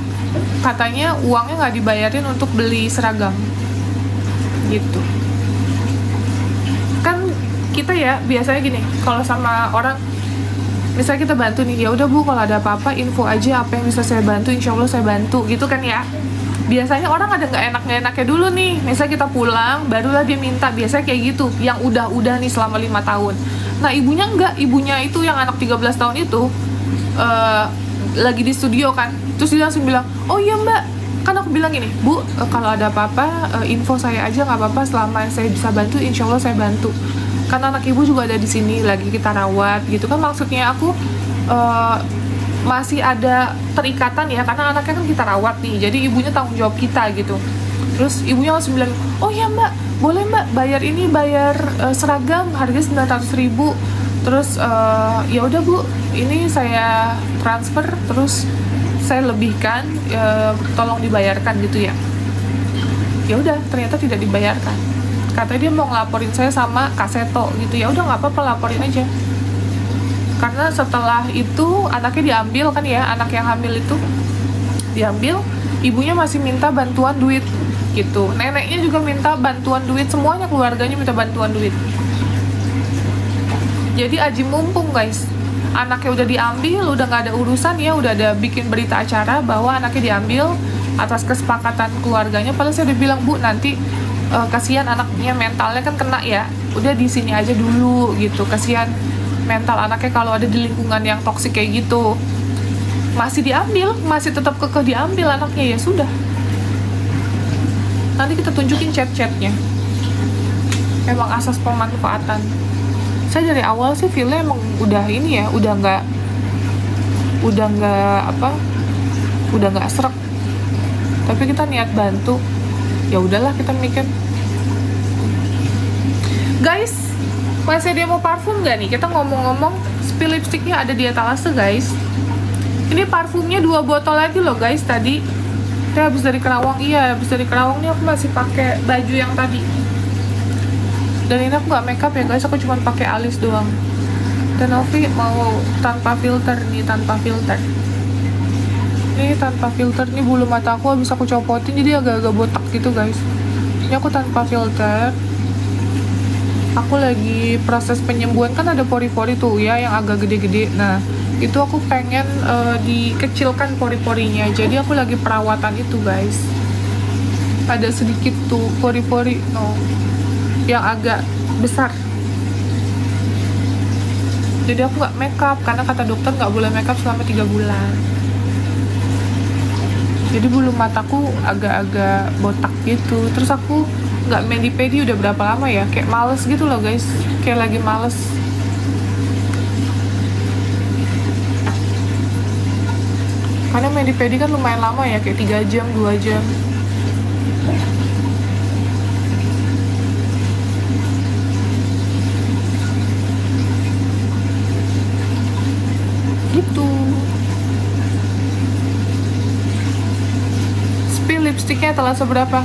katanya uangnya nggak dibayarin untuk beli seragam, gitu. Kan kita ya biasanya gini, kalau sama orang, misalnya kita bantu nih, ya udah Bu, kalau ada apa-apa info aja, apa yang bisa saya bantu, insya Allah saya bantu, gitu kan ya. Biasanya orang ada nggak enaknya dulu nih, misalnya kita pulang barulah dia minta, biasanya kayak gitu, yang udah nih selama 5 tahun. Nah ibunya enggak, ibunya itu yang anak 13 tahun itu lagi di studio kan, terus dia langsung bilang, oh iya Mbak, kan aku bilang gini, Bu, kalau ada apa-apa info saya aja, nggak apa-apa, selama saya bisa bantu insya Allah saya bantu, karena anak ibu juga ada di sini lagi kita rawat, gitu kan. Maksudnya aku masih ada terikatan ya, karena anaknya kan kita rawat nih, jadi ibunya tanggung jawab kita gitu. Terus ibunya langsung bilang, oh ya Mbak, boleh Mbak bayar seragam harga 900.000. Terus ya udah Bu, ini saya transfer, terus saya lebihkan, tolong dibayarkan gitu ya. Ya udah, ternyata tidak dibayarkan. Katanya dia mau ngelaporin saya sama Kak Seto gitu. Ya udah, nggak apa-apa, laporin aja. Karena setelah itu anaknya diambil kan ya, anak yang hamil itu diambil, ibunya masih minta bantuan duit gitu, neneknya juga minta bantuan duit, semuanya keluarganya minta bantuan duit. Jadi aji mumpung guys, anaknya udah diambil, udah nggak ada urusan ya, udah ada bikin berita acara bahwa anaknya diambil atas kesepakatan keluarganya. Padahal saya udah bilang, Bu, nanti kasihan anaknya, mentalnya kan kena ya, udah di sini aja dulu gitu, kasihan mental anaknya kalau ada di lingkungan yang toksik kayak gitu. Masih diambil, masih tetap kekeh diambil anaknya, ya sudah, nanti kita tunjukin chat-chatnya. Emang asas pemanfaatan. Saya dari awal sih feelnya emang udah ini ya, udah nggak srek, tapi kita niat bantu, ya udahlah kita mikir. Guys, masih dia mau parfum gak nih? Kita ngomong-ngomong, spill lipsticknya ada di etalase guys. Ini parfumnya 2 botol lagi loh guys tadi. Kita habis dari Kerawang, iya habis dari Kerawang nih aku masih pakai baju yang tadi. Dan ini aku nggak makeup ya guys, aku cuma pakai alis doang. Dan Novi mau tanpa filter nih, tanpa filter. Ini tanpa filter, nih bulu mata aku habis aku copotin jadi agak-agak botak gitu guys. Ini aku tanpa filter. Aku lagi proses penyembuhan, kan ada pori-pori tuh ya yang agak gede-gede. Nah itu aku pengen dikecilkan pori-porinya, jadi aku lagi perawatan itu guys. Ada sedikit tuh pori-pori yang agak besar, jadi aku nggak makeup karena kata dokter nggak boleh makeup selama 3 bulan. Jadi bulu mataku agak-agak botak gitu. Terus aku nggak main di pedi udah berapa lama ya, kayak males gitu loh guys, kayak lagi males. Karena main di pedi kan lumayan lama ya, kayak 3 jam, 2 jam. Gitu. Spill lipstiknya telah seberapa?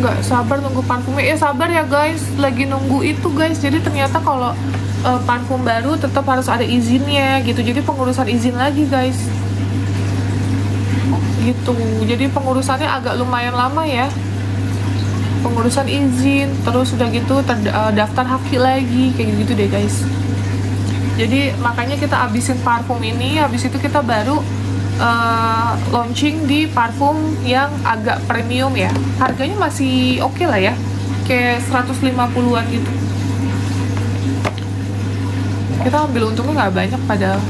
Nggak sabar nunggu parfumnya. Ya sabar ya guys, lagi nunggu itu guys. Jadi ternyata kalau parfum baru tetap harus ada izinnya gitu. Jadi pengurusan izin lagi guys. Gitu. Jadi pengurusannya agak lumayan lama ya. Pengurusan izin, terus udah gitu daftar haki lagi, kayak gitu deh guys. Jadi makanya kita abisin parfum ini, habis itu kita baru launching di parfum yang agak premium ya. Harganya masih oke lah ya, kayak 150-an gitu. Kita ambil untungnya nggak banyak padahal.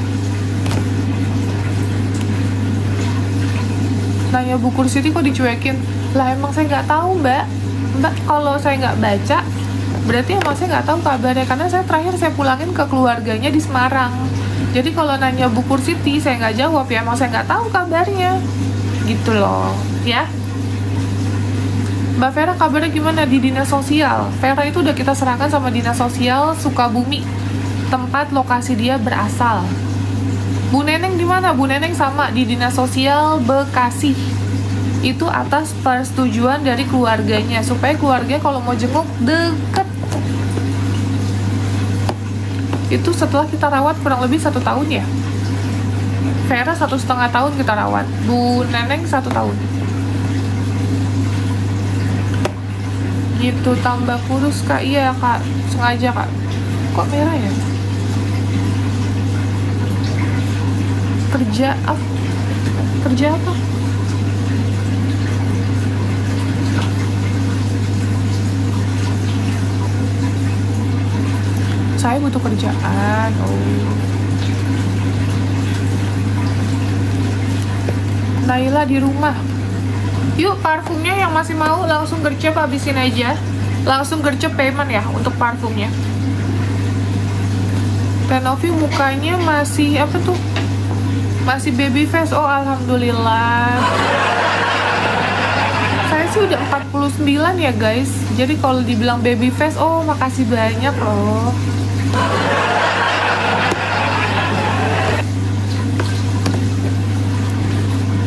Nanya Bu Kursiti kok dicuekin? Lah emang saya nggak tahu mbak, kalau saya nggak baca berarti emang saya nggak tahu kabarnya, karena saya terakhir saya pulangin ke keluarganya di Semarang. Jadi kalau nanya Bu Kursiti saya nggak jawab ya, emang saya nggak tahu kabarnya gitu loh ya. Mbak Vera kabarnya gimana di dinas sosial? Vera itu udah kita serahkan sama dinas sosial Sukabumi, tempat lokasi dia berasal. Bu Neneng di mana? Bu Neneng sama di dinas sosial Bekasi. Itu atas persetujuan dari keluarganya, supaya keluarga kalau mau jenguk deket. Itu setelah kita rawat kurang lebih 1 tahun ya. Vera 1,5 tahun kita rawat, Bu Neneng 1 tahun. Gitu, tambah kurus kak. Iya kak, sengaja kak. Kok merah ya? Kerja apa? Kerja apa? Saya butuh kerjaan. Naila di rumah. Yuk parfumnya yang masih mau langsung gercep habisin aja. Langsung gercep payment ya untuk parfumnya. Tenovi mukanya masih apa tuh? Masih baby face. Oh alhamdulillah. Saya sih udah 49 ya guys. Jadi kalau dibilang baby face, oh makasih banyak loh.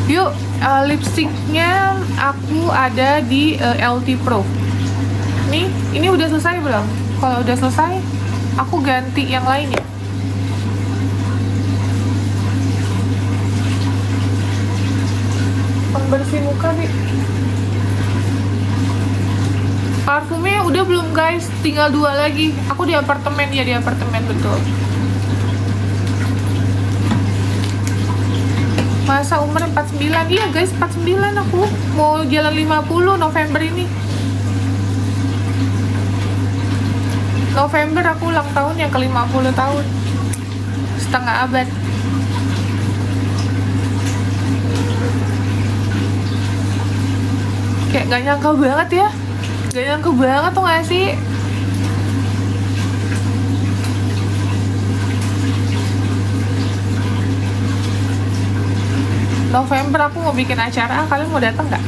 Yuk, lipstiknya aku ada di LT Pro. Nih, ini udah selesai belum? Kalau udah selesai, aku ganti yang lain ya. Pembersih muka nih. Parfumnya udah belum guys? Tinggal 2 lagi. Aku di apartemen ya, di apartemen betul. Masa umur 49? Iya guys, 49 aku. Mau jalan 50 November ini. November aku ulang tahun yang ke 50 tahun. Setengah abad. Kayak gak nyangka banget ya. Gak nyangka banget tuh gak sih? November aku mau bikin acara, kalian mau datang gak?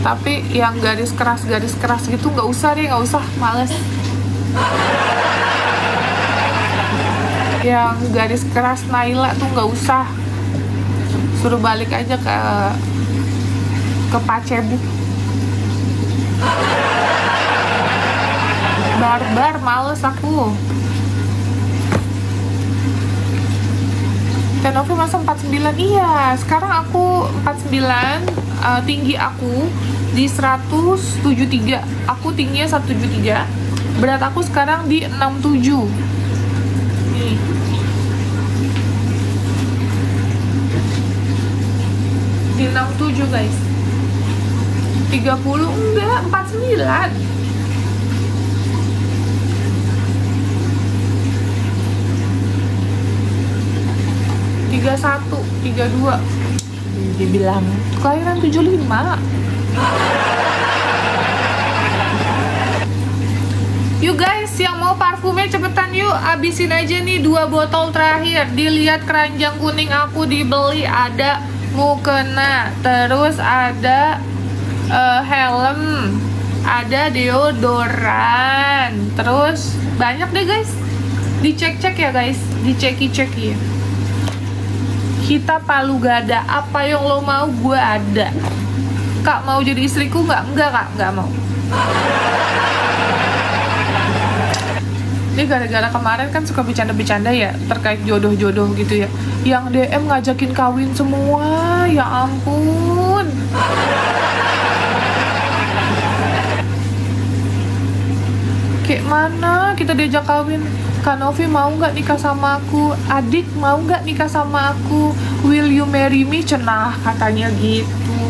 Tapi yang garis keras gitu gak usah deh, gak usah, males. Yang garis keras Naila tuh gak usah. Suruh balik aja ke Pacebu. Barbar, males aku. Tenovi masa 49? Iya, sekarang aku 49. Tinggi aku di 173. Aku tingginya 173. Berat aku sekarang di 67. Nih. Di 67 guys. 30 enggak, 49. Tiga satu, 32. Dibilang kelahiran 75. Yuk guys, yang mau parfumnya cepetan yuk, abisin aja nih 2 botol terakhir. Dilihat keranjang kuning aku dibeli, ada mukena, terus ada helm, ada deodoran, terus banyak deh guys. Dicek-cek ya guys, diceki-ceki. Kita palu gada, apa yang lo mau gue ada. Kak mau jadi istriku nggak? Enggak kak, nggak mau. Ini gara-gara kemarin kan suka bercanda-bercanda ya terkait jodoh-jodoh gitu ya. Yang DM ngajakin kawin semua, ya ampun. Kayak mana kita diajak kawin? Kak Novi mau nggak nikah sama aku? Adik mau nggak nikah sama aku? Will you marry me? Cenah katanya gitu.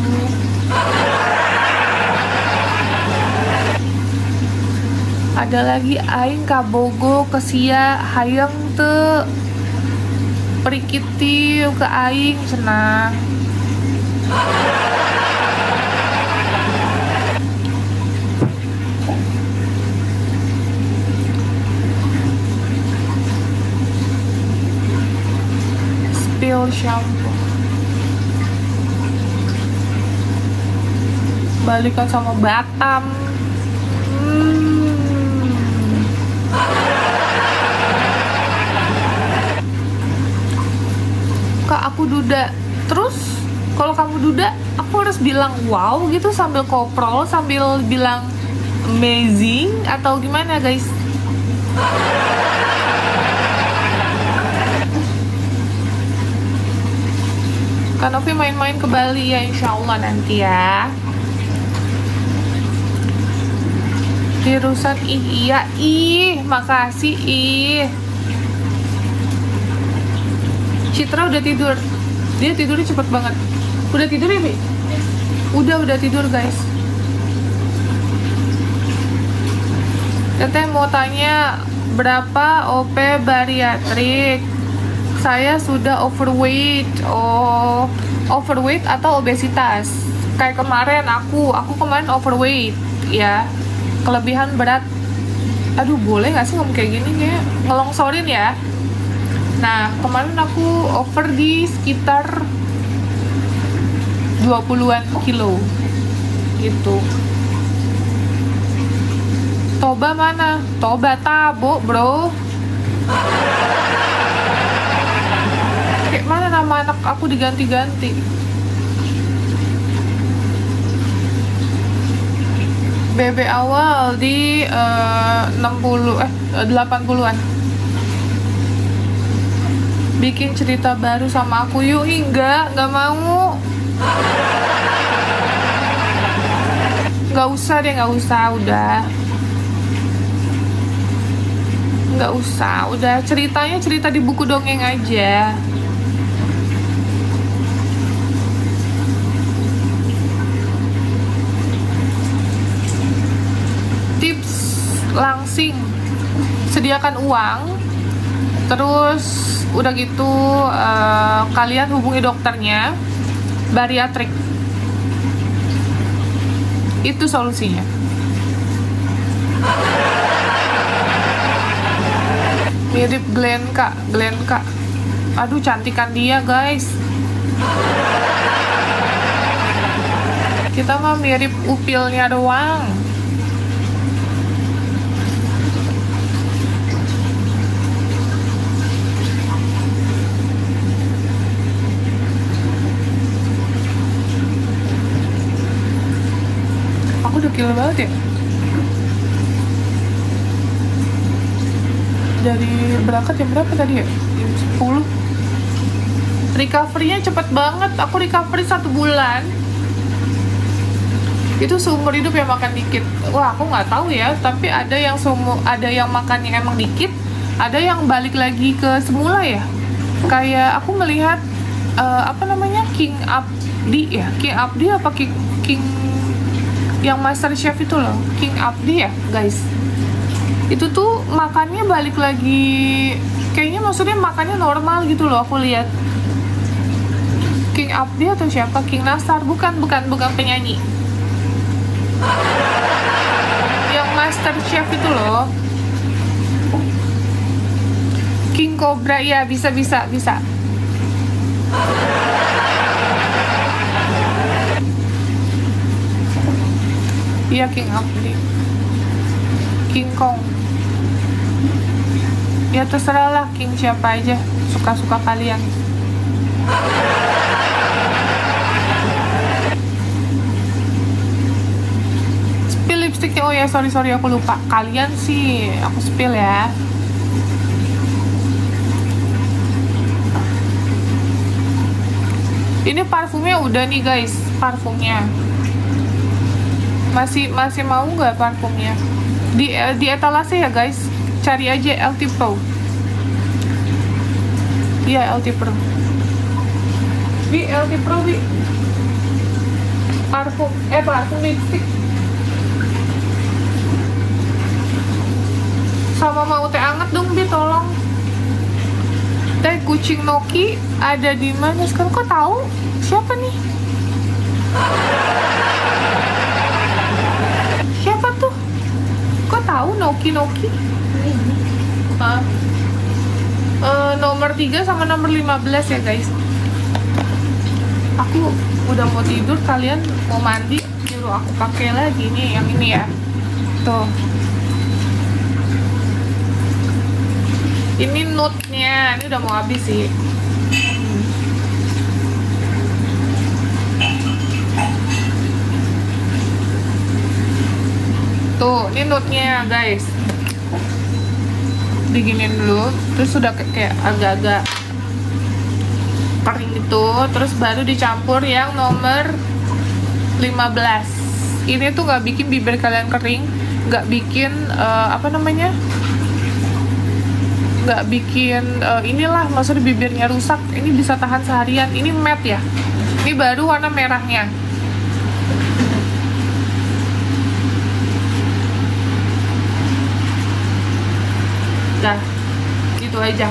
Ada lagi aing kabogo kesia hayang te perikiti ke aing cenah. Spill shampoo. Balikan sama Batam. Kak aku duda. Terus kalau kamu duda, aku harus bilang wow gitu sambil koprol, sambil bilang amazing atau gimana guys? Kak Novi main-main ke Bali ya, insya Allah nanti ya. Dirusan iya makasih Citra udah tidur. Dia tidurnya cepet banget. Udah tidur ya, Bi? Udah tidur, guys. Teteh mau tanya berapa OP bariatrik? Saya sudah overweight. Oh, overweight atau obesitas? Kayak kemarin aku kemarin overweight ya. Kelebihan berat. Aduh, boleh nggak sih ngomong kayak gini, kayak ngelongsorin ya. Nah, kemarin aku over di sekitar 20-an kilo gitu. Toba mana? Toba Tabo, bro. Kayak mana nama anak aku diganti-ganti? BB awal di 80-an. Bikin cerita baru sama aku yuk. Nggak mau. Nggak usah, udah. Nggak usah, udah. Ceritanya cerita di buku dongeng aja. Tips langsing, sediakan uang, terus udah gitu kalian hubungi dokternya. Bariatrik itu solusinya. Mirip Glenn Kak. Aduh, cantikan dia guys. Kita mah mirip upilnya doang. Aku udah kilo banget ya. Dari berangkat jam berapa tadi ya? Jam 10. Recovery-nya cepet banget. Aku recovery 1 bulan. Itu seumur hidup ya makan dikit. Wah, aku nggak tahu ya. Tapi ada yang makannya emang dikit, ada yang balik lagi ke semula ya. Kayak aku melihat King Abdi ya. King Abdi apa King Yang Master Chef itu loh, King Abdi ya guys. Itu tuh makannya balik lagi, kayaknya maksudnya makannya normal gitu loh, aku lihat. King Abdi atau siapa? King Nastar, bukan penyanyi. Yang Master Chef itu loh, King Cobra, ya bisa. Iya, King Abdi, King Kong. Ya terserah lah, King siapa aja, suka-suka kalian. Spill lipstiknya, oh ya sorry aku lupa. Kalian sih, aku spill ya. Ini parfumnya udah nih guys, parfumnya. Masih mau nggak parfumnya? Di etalase ya guys, cari aja LT Pro. Iya, LT Pro. LT Pro parfum lipstick. Sama mau teh anget dong tolong. Teh kucing Noki ada di mana sekarang? Kok tahu? Siapa nih? Siapa tuh? Kok tahu Noki? Nomor 3 sama nomor 15 ya guys. Aku udah mau tidur, kalian mau mandi, nyuruh aku pakai lagi nih yang ini ya. Tuh. Ini nude-nya, ini udah mau habis sih. Tuh, ini nude-nya guys. Diginin dulu, terus sudah kayak agak-agak kering itu, terus baru dicampur yang nomor 15. Ini tuh nggak bikin bibir kalian kering, nggak bikin nggak bikin inilah, maksudnya bibirnya rusak. Ini bisa tahan seharian. Ini matte ya, ini baru warna merahnya. Dah, gitu aja.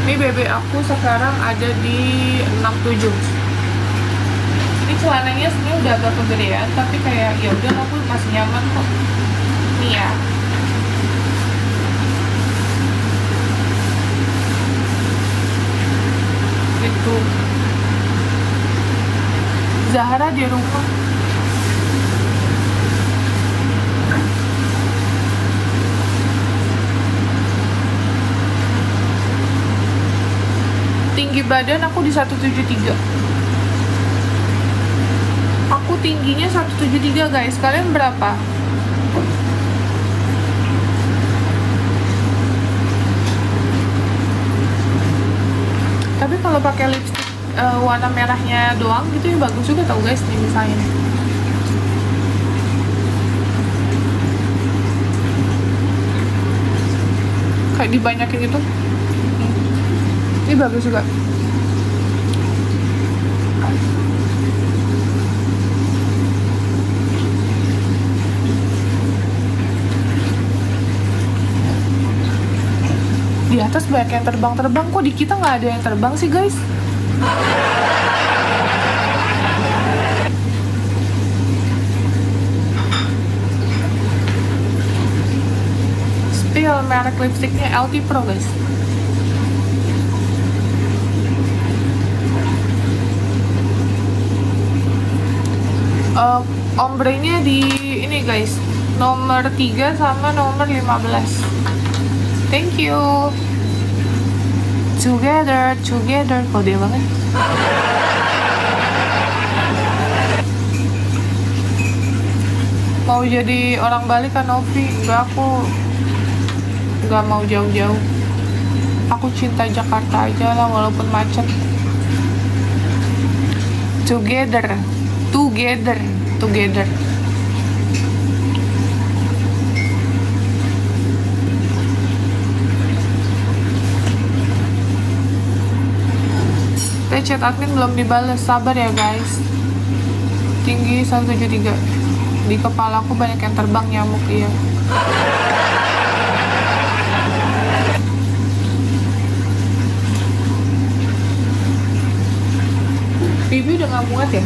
Ini BB aku sekarang ada di 67. Ini celananya sebenarnya udah agak kegedean, tapi kayak ya udah, aku masih nyaman kok. Nih ya. Gitu. Zahra di rumah. Tinggi badan aku di 173. Aku tingginya 173 guys. Kalian berapa? Tapi kalau pakai lipstick warna merahnya doang gitu ya bagus juga tau guys nih misalnya. Kayak dibanyakin gitu. Ini bagus juga. Di atas banyak yang terbang-terbang, kok di kita nggak ada yang terbang sih guys? Spill merek lipstiknya LT Pro guys. Ombrenya di ini guys, nomor 3 sama nomor 15. Thank you. Together, kode banget. Mau jadi orang Bali kan Novi? Enggak, aku nggak mau jauh-jauh. Aku cinta Jakarta aja lah walaupun macet. Together. chat admin belum dibales, sabar ya guys. Tinggi 173. Di kepala aku banyak yang terbang nyamuk, iya. Bibi udah gak muat ya?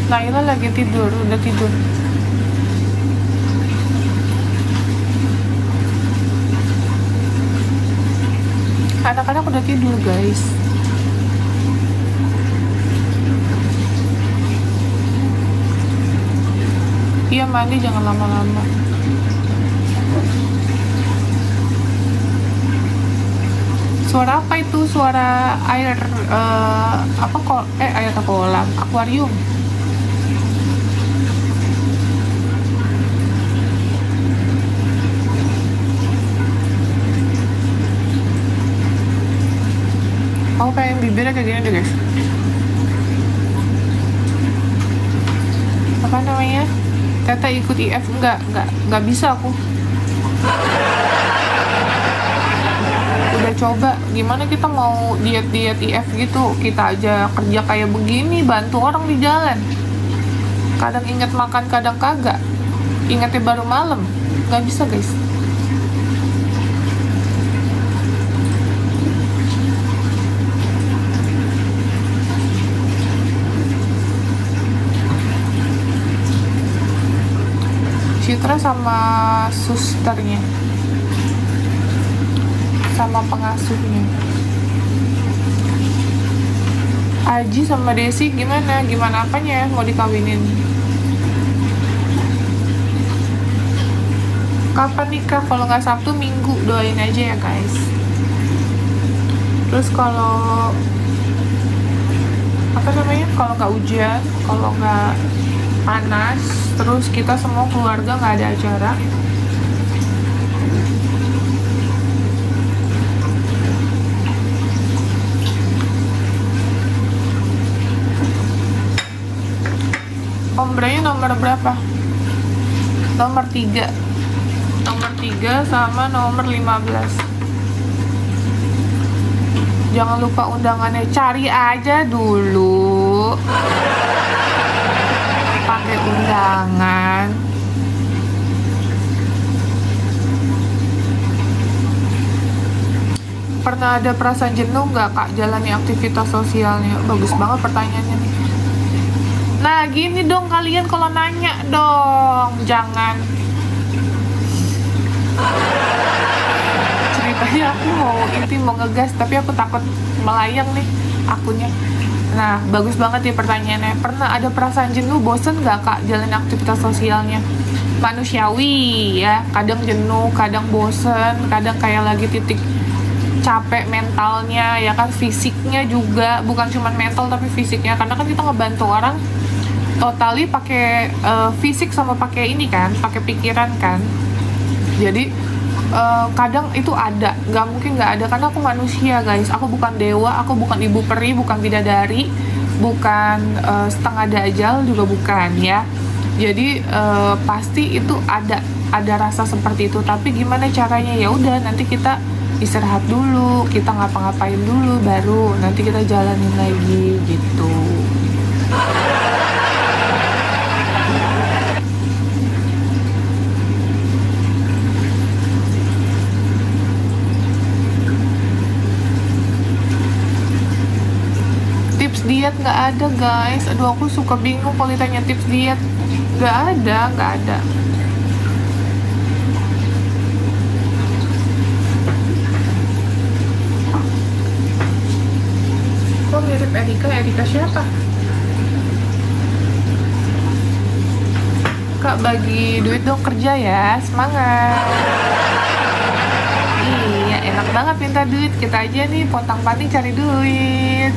Naila lagi tidur, udah tidur. Anak-anak udah tidur guys. Iya mandi jangan lama-lama. Suara apa itu? Suara air air kolam, akuarium. Aku pengen bibirnya kayak gini deh guys. Apa namanya? Teta ikut IF enggak bisa aku. Udah coba, gimana kita mau diet IF gitu? Kita aja kerja kayak begini, bantu orang di jalan. Kadang inget makan, kadang kagak. Ingetnya baru malam, nggak bisa guys. Citra sama susternya, sama pengasuhnya. Aji sama Desi gimana apanya mau dikawinin? Kapan nikah? Kalau nggak Sabtu Minggu, doain aja ya guys. Terus kalau kalau nggak hujan, kalau nggak panas, terus kita semua keluarga nggak ada acara, Ombranya nomor berapa? Nomor 3 sama nomor 15. Jangan lupa undangannya, cari aja dulu pakai undangan. Pernah ada perasaan jenuh nggak kak jalani aktivitas sosialnya? Bagus banget pertanyaannya nih. Nah gini dong kalian kalau nanya dong, jangan ceritanya aku mau ngegas tapi aku takut melayang nih akunnya. Nah, bagus banget ya pertanyaannya. Pernah ada perasaan jenuh, bosen nggak kak jalan aktivitas sosialnya? Manusiawi ya, kadang jenuh, kadang bosen, kadang kayak lagi titik capek mentalnya ya kan, fisiknya juga, bukan cuma mental tapi fisiknya, karena kan kita ngebantu orang totally pakai fisik sama pakai ini kan, pakai pikiran kan. Jadi kadang itu ada, nggak mungkin nggak ada, karena aku manusia guys, aku bukan dewa, aku bukan ibu peri, bukan bidadari, bukan setengah dajjal juga bukan ya. Jadi pasti itu ada rasa seperti itu, tapi gimana caranya? Ya udah nanti kita istirahat dulu, kita ngapa-ngapain dulu, baru nanti kita jalanin lagi gitu. Tips diet nggak ada guys. Aduh aku suka bingung kalau ditanya tips diet. Nggak ada. Kok mirip Erika siapa? Kak bagi duit dong, kerja ya, semangat. Iya, enak banget minta duit. Kita aja nih pontang-panting cari duit.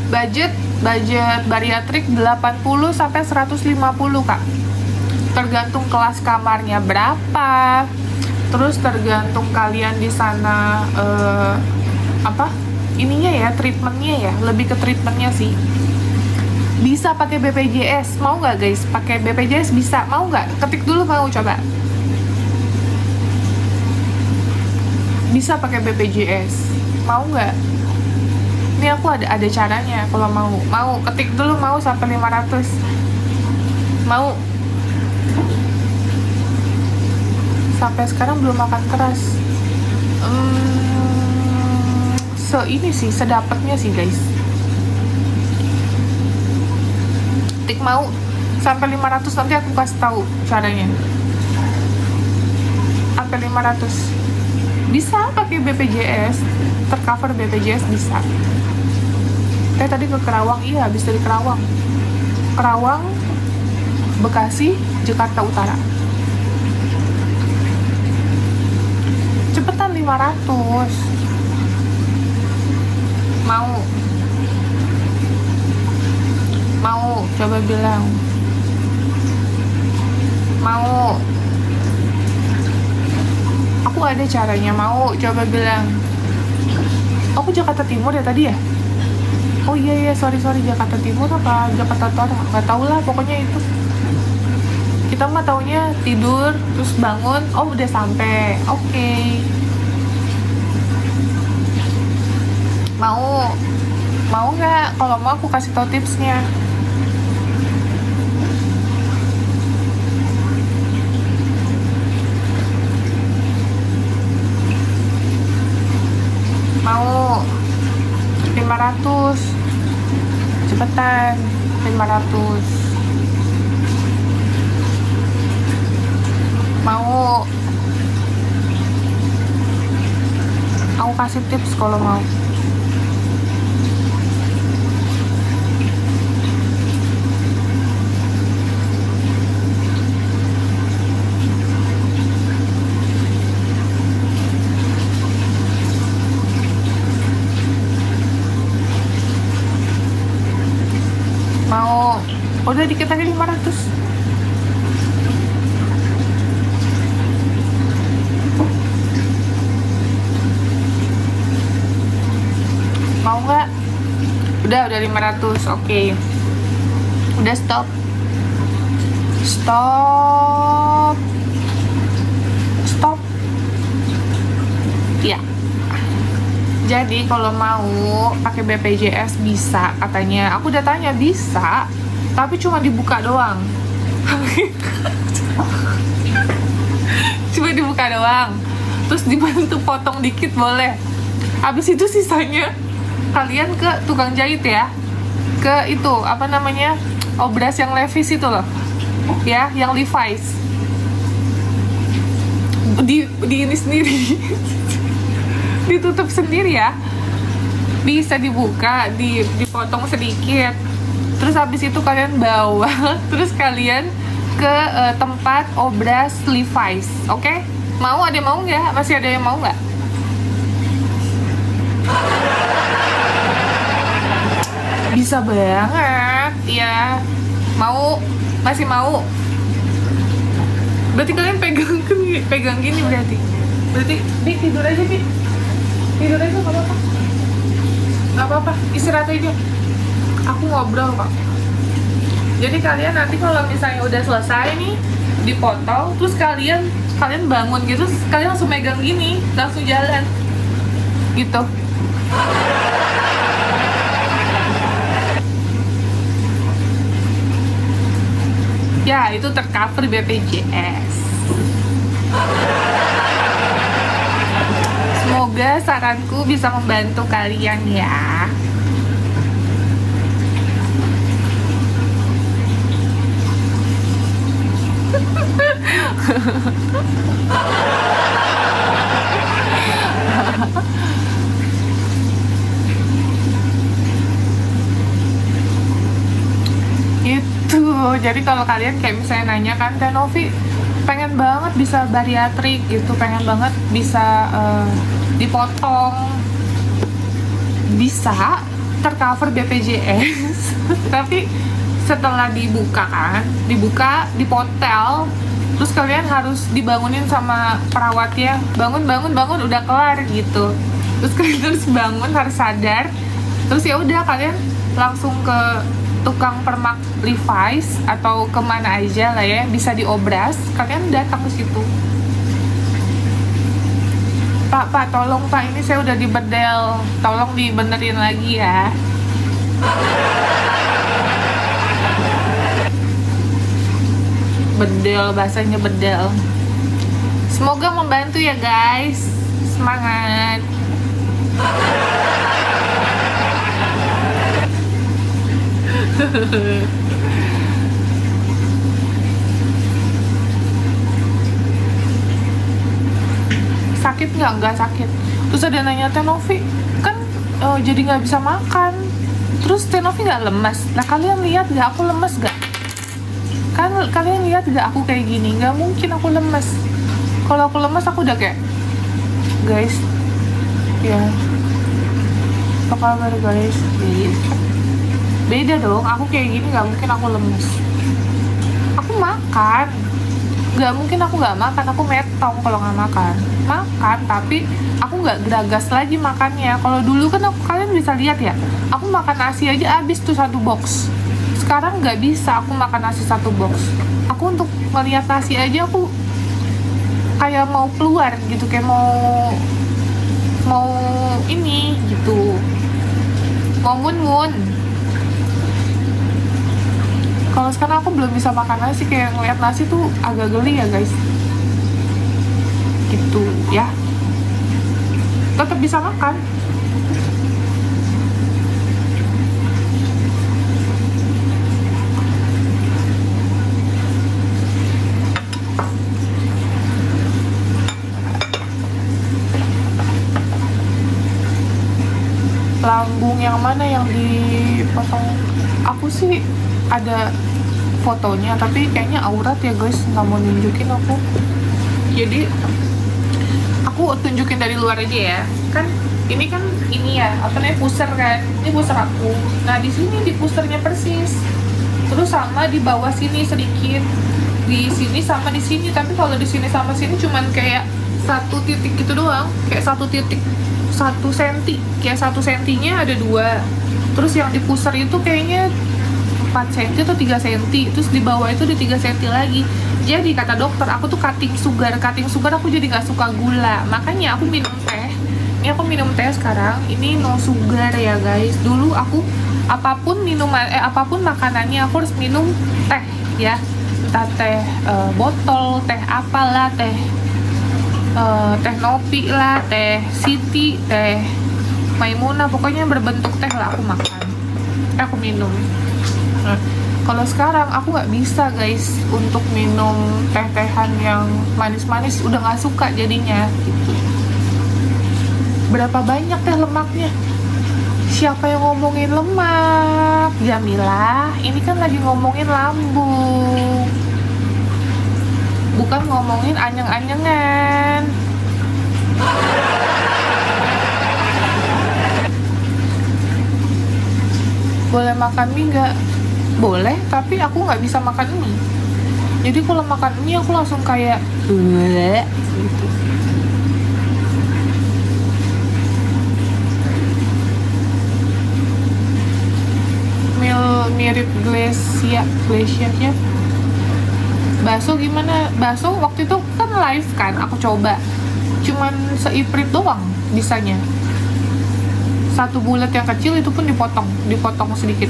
Budget budget bariatrik 80 sampai 150 Kak. Tergantung kelas kamarnya berapa. Terus tergantung kalian di sana ininya ya, treatmentnya ya, lebih ke treatmentnya sih. Bisa pakai BPJS, mau nggak guys? Pakai BPJS bisa, mau nggak? Ketik dulu mau, coba. Bisa pakai BPJS, mau nggak? Ini aku ada caranya kalau mau ketik dulu mau sampai 500. Mau. Sampai sekarang belum makan keras. Ini sih sedapatnya sih guys. Ketik mau sampai 500, nanti aku kasih tahu caranya. Sampai 500 bisa pakai BPJS, tercover BPJS bisa. Kayak tadi ke Kerawang, iya habis dari Kerawang, Bekasi, Jakarta Utara. Cepetan 500. Mau coba bilang mau. Aku ada caranya, mau coba bilang. Aku Jakarta Timur ya tadi ya? Oh iya sorry Jakarta Timur apa Jakarta Utara, nggak tahu lah, pokoknya itu. Kita mah taunya tidur terus bangun, oh udah sampai. Oke. Mau nggak? Kalau mau aku kasih tau tipsnya. Mau 500, cepetan 500. Mau aku kasih tips kalau mau. Udah dikit lagi 500. Mau nggak? Udah 500. Oke. Udah stop. Ya. Jadi kalau mau pakai BPJS bisa katanya. Aku udah tanya bisa, tapi cuma dibuka doang. Cuma dibuka doang. Terus dibantu potong dikit boleh. Habis itu sisanya kalian ke tukang jahit ya. Ke itu, apa namanya? Obras yang Levi's itu loh. Ya, yang Levi's. Di ini sendiri. Ditutup sendiri ya. Bisa dibuka, dipotong sedikit. Terus habis itu kalian bawa, terus kalian ke tempat obras Levi's, oke? Mau? Ada mau nggak? Masih ada yang mau nggak? Bisa banget, ya. Mau? Masih mau? Berarti kalian pegang gini berarti. Bi tidur aja Bi. Tidur aja nggak apa-apa. Nggak apa-apa, istirahat aja. Aku ngobrol kok. Jadi kalian nanti kalau misalnya udah selesai nih dipotong, terus kalian bangun gitu, kalian langsung megang gini, langsung jalan gitu. Ya itu tercover BPJS. Semoga saranku bisa membantu kalian ya. Gitu. Jadi kalau kalian kayak misalnya nanya kan, Teh Novi pengen banget bisa bariatrik gitu, pengen banget bisa dipotong, bisa, tercover BPJS. Tapi setelah dibuka dipotel, terus kalian harus dibangunin sama perawatnya, bangun udah kelar gitu. Terus kalian harus bangun, harus sadar. Terus ya udah kalian langsung ke tukang permak Levi's atau kemana aja lah ya, bisa diobras, kalian datang ke situ. Pak, tolong Pak, ini saya udah dibedel, tolong dibenerin lagi ya. Bedel, bahasanya bedel. Semoga membantu ya guys, semangat. Sakit nggak? Nggak sakit. Terus ada nanya, Teh Novi kan jadi nggak bisa makan, terus Teh Novi nggak lemas? Nah kalian lihat nggak aku lemas nggak? Kan kalian lihat nggak aku kayak gini? Nggak mungkin aku lemas. Kalau aku lemas aku udah kayak, guys ya apa kabar guys, beda dong. Aku kayak gini nggak mungkin aku lemes. Aku makan, nggak mungkin aku nggak makan. Aku metong kalau nggak makan, tapi aku nggak geragas lagi makannya. Kalau dulu kan kalian bisa lihat ya, aku makan nasi aja habis tuh 1 box. Sekarang nggak bisa aku makan nasi 1 box. Aku untuk melihat nasi aja aku kayak mau keluar gitu, kayak mau ini gitu, mau mun. Kalau sekarang aku belum bisa makan nasi, kayak ngeliat nasi tuh agak geli ya guys, gitu ya. Tetap bisa makan. Lambung yang mana yang dipotong? Aku sih ada fotonya, tapi kayaknya aurat ya guys, nggak mau nunjukin aku. Jadi aku tunjukin dari luar aja ya. Kan ini ya, apa namanya, puser kan? Ini puser aku. Nah di sini di pusernya persis. Terus sama di bawah sini sedikit. Di sini sama di sini. Tapi kalau di sini sama sini cuman kayak 1 titik gitu doang. Kayak 1 titik 1 senti, kayak 1 sentinya ada 2. Terus yang di pusar itu kayaknya 4 cm atau 3 cm. Terus di bawah itu di 3 cm lagi. Jadi kata dokter, aku tuh cutting sugar aku jadi nggak suka gula. Makanya aku minum teh. Ini aku minum teh sekarang. Ini no sugar ya guys. Dulu aku apapun makanannya aku harus minum teh ya. Entah teh botol, teh apalah, teh Novi lah, teh Siti, teh Maimunah, pokoknya berbentuk teh lah aku makan, aku minum. Nah, kalau sekarang aku nggak bisa guys untuk minum teh-tehan yang manis-manis, udah nggak suka jadinya gitu. Berapa banyak teh lemaknya? Siapa yang ngomongin lemak? Jamilah, ini kan lagi ngomongin lambung, bukan ngomongin anyeng-anyengan. Boleh makan mie nggak? Boleh, tapi aku nggak bisa makan mie. Jadi kalau makan mie aku langsung kayak gitu. Mirip Glacia ya. Bakso gimana? Bakso waktu itu kan live kan, aku coba. Cuman seiprit doang bisanya. 1 bulat yang kecil itu pun dipotong sedikit.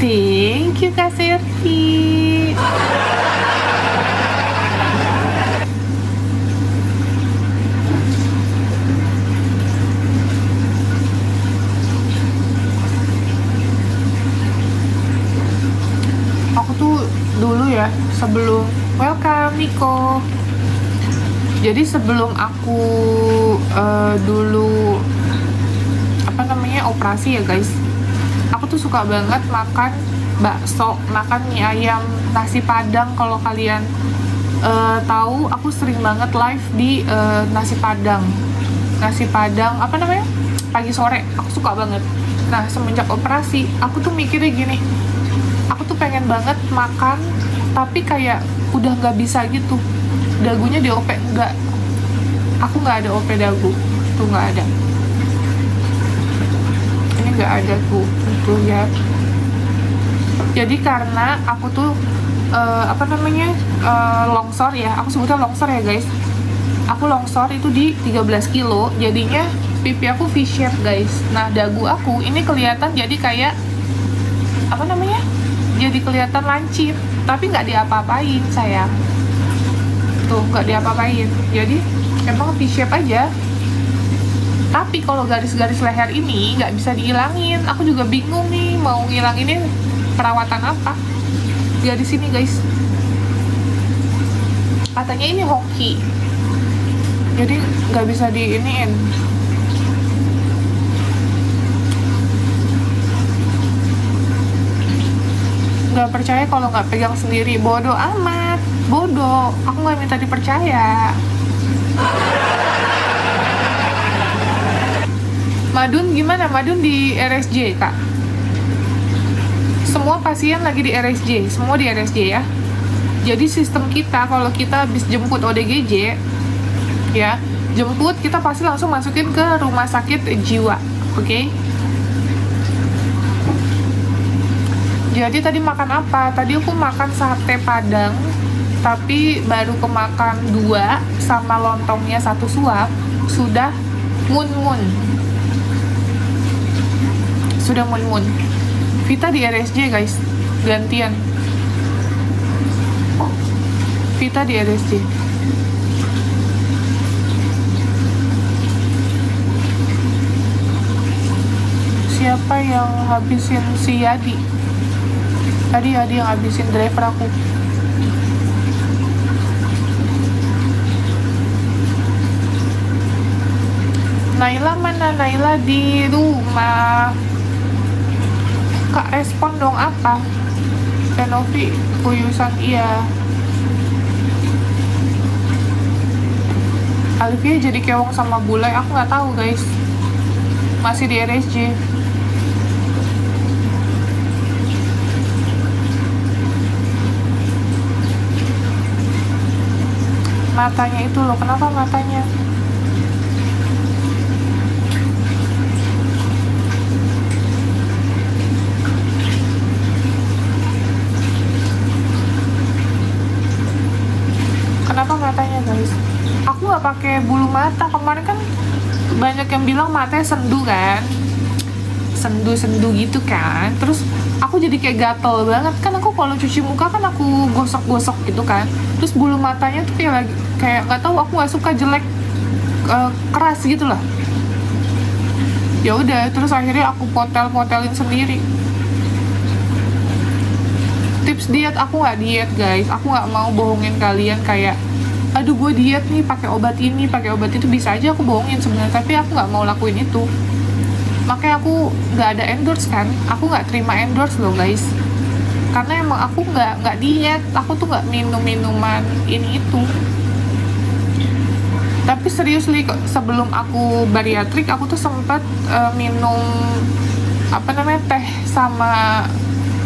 Thank you Kak Serti. Aku tuh dulu ya, sebelum welcome Niko. Jadi sebelum aku dulu operasi ya guys, aku tuh suka banget makan bakso, makan mie ayam, nasi padang. Kalau kalian tahu aku sering banget live di nasi padang apa namanya, pagi sore, aku suka banget. Nah semenjak operasi aku tuh mikirnya gini, aku tuh pengen banget makan tapi kayak udah nggak bisa gitu, dagunya di OP enggak, aku nggak ada OP dagu tuh, nggak ada, ini nggak ada tuh ya. Jadi karena aku tuh apa namanya, longsor ya, aku sebutnya longsor ya guys, aku longsor itu di 13 kilo, jadinya pipi aku V-shape guys. Nah dagu aku ini kelihatan jadi kayak apa namanya, jadi kelihatan lancip, tapi nggak diapa-apain sayang, tuh nggak diapa-apain, jadi emang V-shape aja. Tapi kalau garis-garis leher ini nggak bisa dihilangin, aku juga bingung nih mau ngilanginnya perawatan apa. Garis ini guys, katanya ini hoki, jadi nggak bisa diiniin. Nggak percaya kalau nggak pegang sendiri, bodoh amat, bodoh, aku nggak minta dipercaya. Madun gimana? Madun di RSJ kak? Semua pasien lagi di RSJ, semua di RSJ ya. Jadi sistem kita kalau kita habis jemput ODGJ ya, jemput kita pasti langsung masukin ke rumah sakit jiwa, oke? Jadi tadi makan apa? Tadi aku makan sate padang, tapi baru kemakan 2 sama lontongnya 1 suap, sudah mun-mun. Sudah mun-mun. Vita di RSJ guys, gantian. Vita di RSJ. Siapa yang habisin si Yadi? Tadi Yadi yang habisin driver aku. Naila mana? Naila di rumah. Kak respon dong apa? Tenovi kuyusan iya. Alivia jadi kewong sama Bulai, aku nggak tahu guys. Masih di RSJ. Matanya itu loh, kenapa matanya? Kenapa matanya guys? Aku nggak pakai bulu mata, kemarin kan banyak yang bilang matanya sendu kan, sendu gitu kan. Terus aku jadi kayak gatel banget kan, aku kalau cuci muka kan aku gosok-gosok gitu kan. Terus bulu matanya tuh kayak nggak tahu, aku nggak suka jelek, keras gitu lah. Ya udah, terus akhirnya aku potelin sendiri. Tips diet, aku nggak diet guys, aku nggak mau bohongin kalian kayak aduh gue diet nih pakai obat ini pakai obat itu, bisa aja aku bohongin sebenarnya, tapi aku nggak mau lakuin itu. Makanya aku nggak ada endorse kan, aku nggak terima endorse loh guys, karena emang aku nggak diet, aku tuh nggak minum minuman ini itu. Tapi seriously, sebelum aku bariatrik aku tuh sempat minum apa namanya, teh sama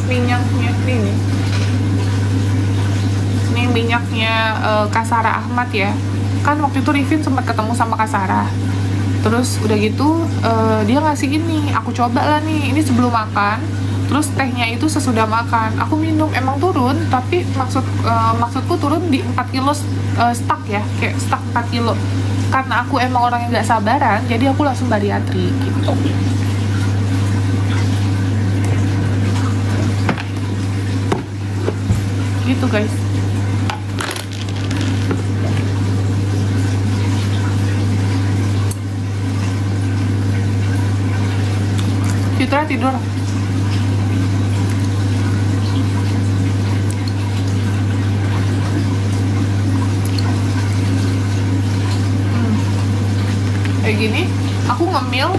minyaknya ini minyaknya Kasara Ahmad ya kan. Waktu itu Rifin sempat ketemu sama Kasara, terus udah gitu dia ngasih ini, aku coba lah nih, ini sebelum makan, terus tehnya itu sesudah makan aku minum, emang turun, tapi maksudku turun di 4 kilo stuck ya, kayak stuck 4 kilo, karena aku emang orang yang gak sabaran, jadi aku langsung bariatri gitu. Gitu guys. Citra tidur. Kayak gini, aku ngemil,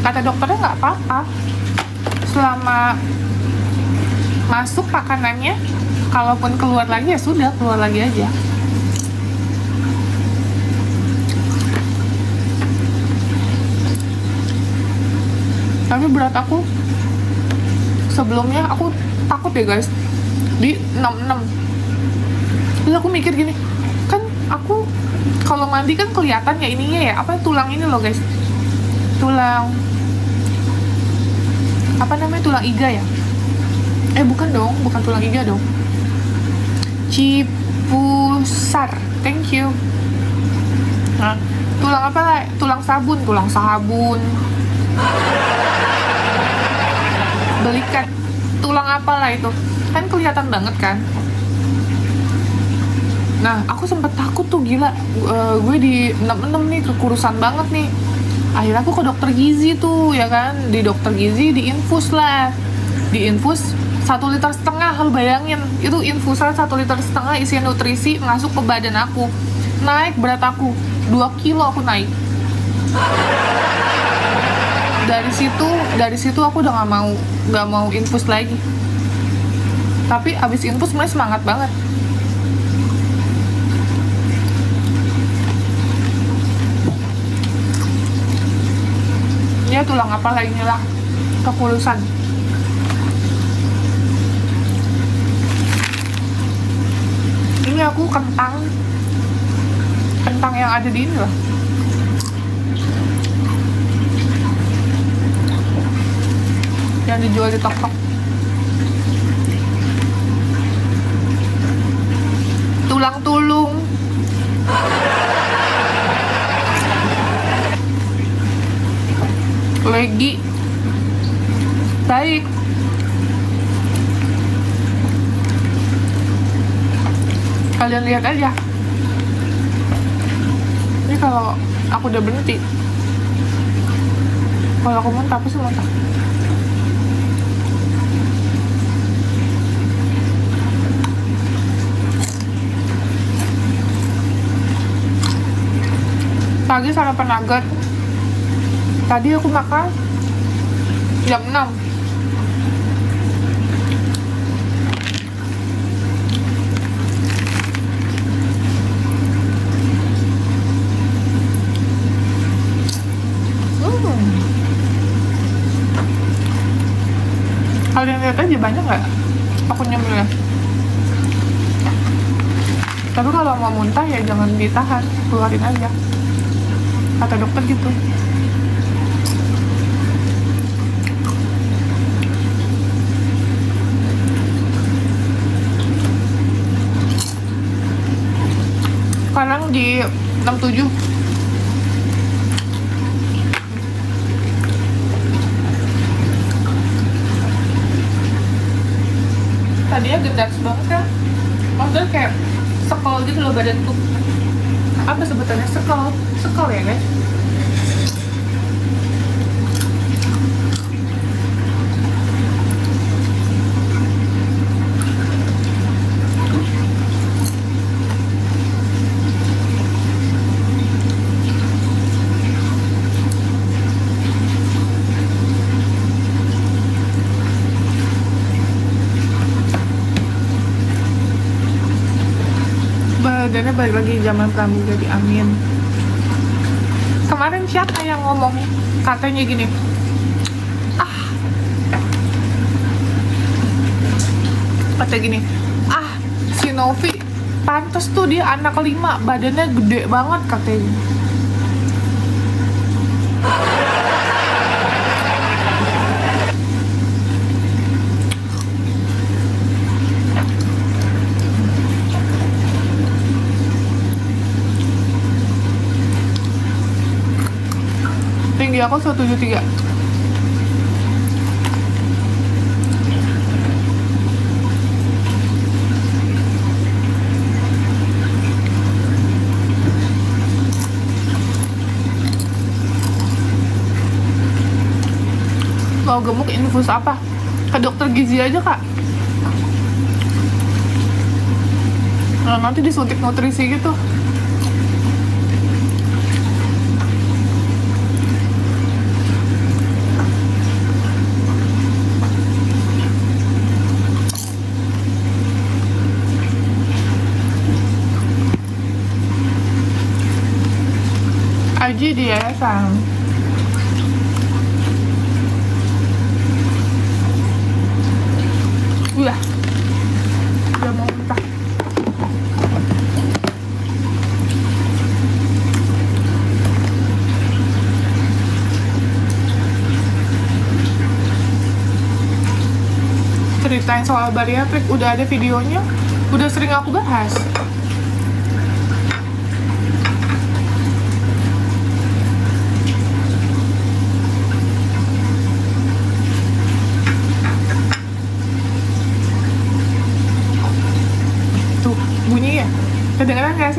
kata dokternya nggak apa-apa, selama masuk makanannya, kalaupun keluar lagi ya sudah, keluar lagi aja. Tapi berat aku sebelumnya aku takut ya guys di 66. Terus aku mikir gini, kan aku kalau mandi kan kelihatan ya ininya ya, apa tulang ini loh guys, tulang apa namanya, tulang iga ya, bukan dong, bukan tulang iga dong, cipusar, thank you. Nah, tulang apa lah, tulang sabun, belikan tulang apalah itu kan kelihatan banget kan. Nah, aku sempet takut tuh, gila, gue di 66 nih, kekurusan banget nih. Akhirnya aku ke dokter gizi tuh, ya kan. Di dokter gizi diinfus lah. Diinfus 1,5 liter, lu bayangin. Itu infusan 1,5 liter isian nutrisi masuk ke badan aku. Naik berat aku, 2 kilo aku naik. Dari situ aku udah nggak mau infus lagi. Tapi abis infus mulai semangat banget. Ya tulang apa lainnya lah, kekurusan. Ini aku kentang yang ada di ini loh. Yang dijual di tok-tok. Tulang tulung. Legi. Baik. Kalian lihat aja. Ini kalau aku udah berhenti. Kalau aku muntah, pasti muntah. Pagi sarapan nugget. Tadi aku makan jam 6. Kalian lihat aja banyak nggak aku nyemilnya. Tapi kalau mau muntah ya jangan ditahan, keluarin aja. Kata dokter gitu. Sekarang di 67. Tadinya gendaks banget kan. Maksudnya kayak sekol gitu loh badan tuh. Apa sebutannya? Sekol ya guys. Badannya balik lagi zaman pramugari, amin. Kemarin siapa yang ngomong katanya gini, kata gini, si Novi pantes tuh dia anak 5, badannya gede banget katanya. Tinggi aku 173. Mau gemuk infus apa? Ke dokter gizi aja kak. Nah, nanti disuntik nutrisi gitu. Aji di yayasan. Udah mau muntah. Ceritain soal bariatrik udah ada videonya, udah sering aku bahas. Tuh bunyi ya, kedengeran nggak sih?